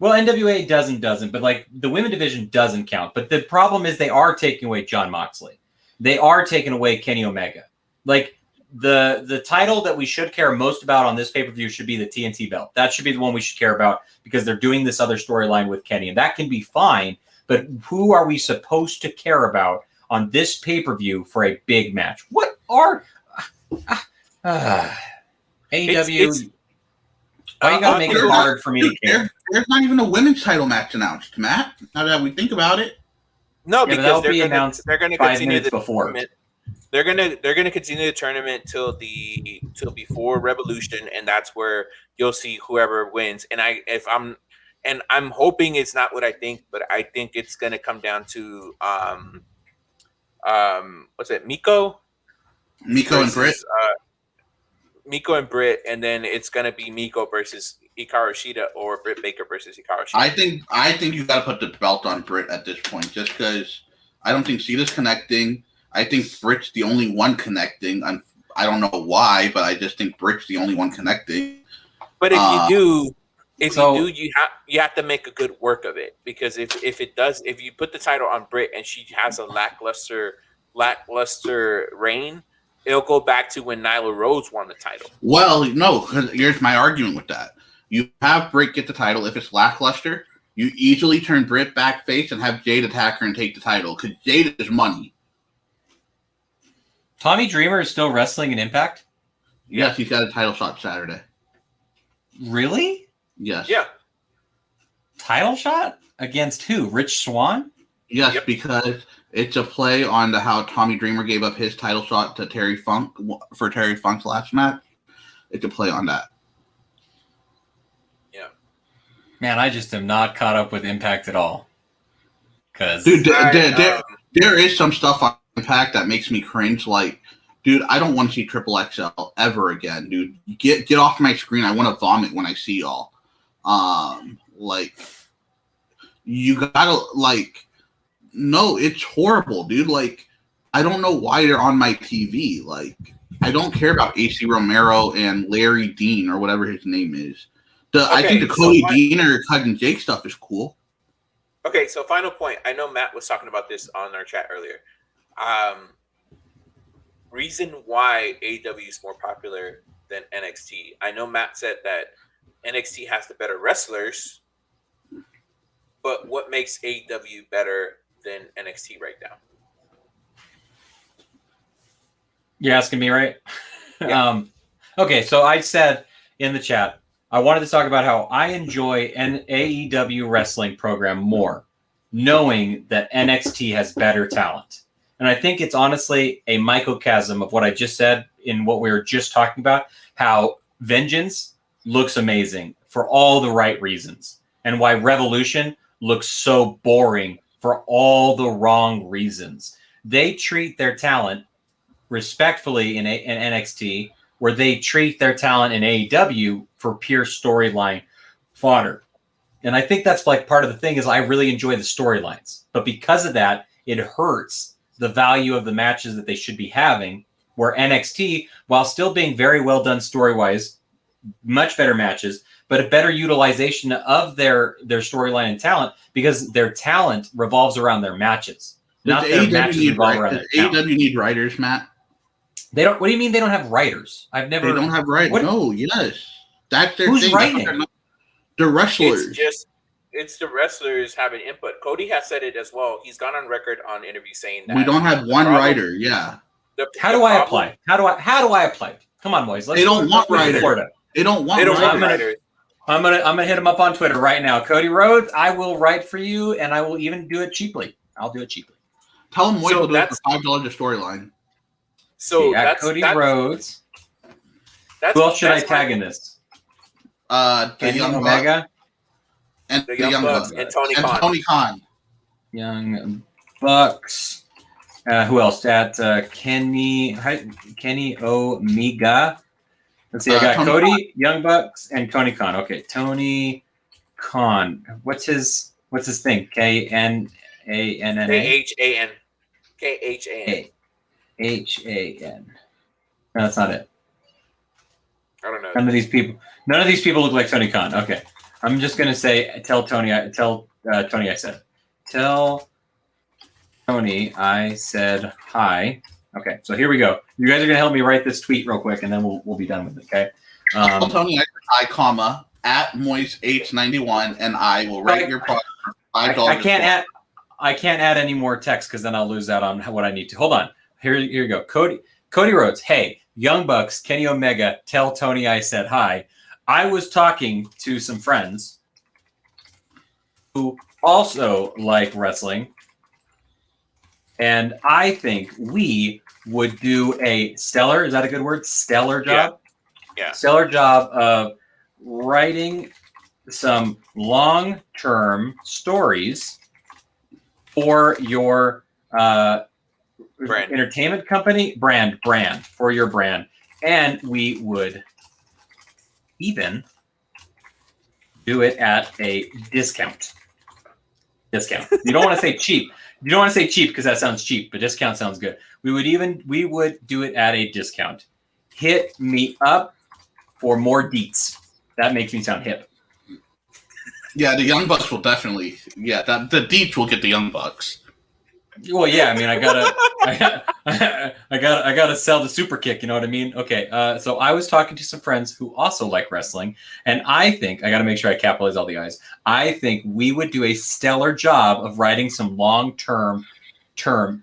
Speaker 2: Well, NWA doesn't, but like the women division doesn't count. But the problem is they are taking away John Moxley. They are taking away Kenny Omega. Like, the title that we should care most about on this pay-per-view should be the TNT belt. That should be the one we should care about, because they're doing this other storyline with Kenny, and that can be fine. But who are we supposed to care about on this pay-per-view for a big match? What are AEW? Why you gotta make it hard for me to care?
Speaker 3: There's not even a women's title match announced, Matt. Now that we think about it,
Speaker 1: no, because
Speaker 2: they're going to continue the tournament.
Speaker 1: They're gonna continue the tournament till before Revolution, and that's where you'll see whoever wins. And I'm hoping it's not what I think, but I think it's gonna come down to what's it, Miko
Speaker 3: and Britt.
Speaker 1: Miko and Britt, and then it's gonna be Miko versus Hikaru Shida, or Britt Baker versus Hikaru Shida.
Speaker 3: I think you got to put the belt on Britt at this point, just because I don't think Shida's connecting. I think Britt's the only one connecting. I don't know why, but I just think Britt's the only one connecting.
Speaker 1: But if you do, you have to make a good work of it, because if you put the title on Britt and she has a lackluster reign, it'll go back to when Nyla Rose won the title.
Speaker 3: Well, no, because here's my argument with that. You have Britt get the title. If it's lackluster, you easily turn Britt back face and have Jade attack her and take the title, because Jade is money.
Speaker 2: Tommy Dreamer is still wrestling in Impact?
Speaker 3: Yes, he's got a title shot Saturday.
Speaker 2: Really?
Speaker 3: Yes.
Speaker 1: Yeah.
Speaker 2: Title shot? Against who? Rich Swann?
Speaker 3: Yes, because it's a play on how Tommy Dreamer gave up his title shot to Terry Funk for Terry Funk's last match. It's a play on that.
Speaker 1: Yeah.
Speaker 2: Man, I just am not caught up with Impact at all. Because
Speaker 3: Dude, there is some stuff on Impact that makes me cringe. Like, dude, I don't want to see Triple XL ever again, dude. Get off my screen. I want to vomit when I see y'all. Like, you gotta, like, no, it's horrible, dude. Like, I don't know why they're on my TV. Like, I don't care about AC Romero and Larry Dean or whatever his name is. I think the Cody Dean or Cousin Jake stuff is cool.
Speaker 1: Okay, so final point. I know Matt was talking about this on our chat earlier. Reason why AEW is more popular than NXT. I know Matt said that NXT has the better wrestlers, but what makes AEW better than NXT right now?
Speaker 2: You're asking me, right?
Speaker 1: Yeah.
Speaker 2: Okay, so I said in the chat, I wanted to talk about how I enjoy an AEW wrestling program more, knowing that NXT has better talent. And I think it's honestly a microcosm of what I just said in what we were just talking about, how Vengeance looks amazing for all the right reasons, and why Revolution looks so boring for all the wrong reasons. They treat their talent respectfully in NXT, where they treat their talent in AEW for pure storyline fodder. And I think that's like part of the thing is I really enjoy the storylines. But because of that, it hurts the value of the matches that they should be having, where NXT, while still being very well done story-wise, much better matches, but a better utilization of their storyline and talent, because their talent revolves around their matches. Not their matches revolve around their talent.
Speaker 3: AEW need writers, Matt?
Speaker 2: They don't. What do you mean they don't have writers? I've never.
Speaker 3: They don't have writers. No, yes, that's their
Speaker 2: Who's
Speaker 3: thing.
Speaker 2: writing?
Speaker 3: The wrestlers.
Speaker 1: It's the wrestlers having input. Cody has said it as well. He's gone on record on interviews saying that
Speaker 3: we don't have one writer. Yeah.
Speaker 2: How do I apply? How do I apply? Come on, boys.
Speaker 3: They don't want writers. They don't want writers.
Speaker 2: I'm gonna hit him up on Twitter right now. Cody Rhodes, I will write for you, and I will even do it cheaply. I'll do it cheaply.
Speaker 3: Tell him Moise will do it for $5 a storyline.
Speaker 1: So that's
Speaker 2: Cody Rhodes. Who else should I tag in this?
Speaker 3: The Young
Speaker 2: Omega
Speaker 3: and
Speaker 1: the Young Bucks and Tony Khan.
Speaker 2: Young Bucks. Who else? Kenny Omega. Let's see. I got Cody, Khan. Young Bucks, and Tony Khan. Okay, Tony Khan. What's his thing? KNANNA.
Speaker 1: KHAN.
Speaker 2: HAN. No, that's not it.
Speaker 1: I don't know.
Speaker 2: None of these people look like Tony Khan. Okay, I'm just gonna say, tell Tony I said. Tell Tony I said hi. Okay, so here we go. You guys are gonna help me write this tweet real quick, and then we'll be done with it. Okay.
Speaker 3: Tell Tony I said hi, comma at MoiseH91, and I will write your product for $5.
Speaker 2: I can't add any more text because then I'll lose out on what I need to. Hold on. Here you go. Cody Rhodes. Hey, Young Bucks, Kenny Omega, tell Tony I said hi. I was talking to some friends who also like wrestling, and I think we would do a stellar, is that a good word? Stellar job?
Speaker 1: Yeah.
Speaker 2: Stellar job of writing some long-term stories for your entertainment company, brand for your brand. And we would even do it at a discount. You don't want to say cheap. You don't want to say cheap because that sounds cheap, but discount sounds good. We would do it at a discount. Hit me up for more deets. That makes me sound hip.
Speaker 3: Yeah, the Young Bucks will definitely. Yeah, the deets will get the Young Bucks.
Speaker 2: Well, yeah, I mean, I gotta sell the super kick. You know what I mean? Okay, so I was talking to some friends who also like wrestling, and I think I gotta make sure I capitalize all the I's. I think we would do a stellar job of writing some long-term.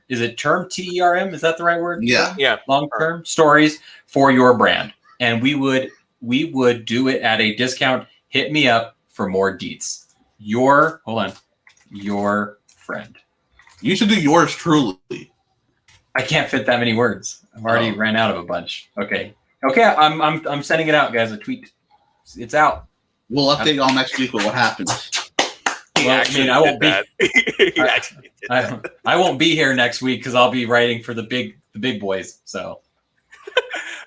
Speaker 2: Is it term TERM? Is that the right word?
Speaker 1: Yeah.
Speaker 2: Long-term stories for your brand, and we would do it at a discount. Hit me up for more deets. Your friend.
Speaker 3: You should do yours truly.
Speaker 2: I can't fit that many words. I've already ran out of a bunch. Okay. I'm sending it out, guys. A tweet. It's out.
Speaker 3: We'll update y'all next week with what happens.
Speaker 2: Well, I mean, I won't be.
Speaker 1: He actually did that.
Speaker 2: I won't be here next week because I'll be writing for the big boys. So.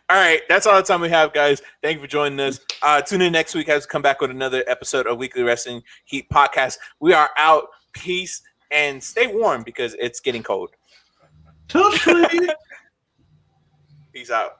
Speaker 1: All right, that's all the time we have, guys. Thank you for joining us. Tune in next week as we come back with another episode of Weekly Wrestling Heat Podcast. We are out. Peace and stay warm because it's getting cold.
Speaker 3: Too sweet.
Speaker 1: Peace out.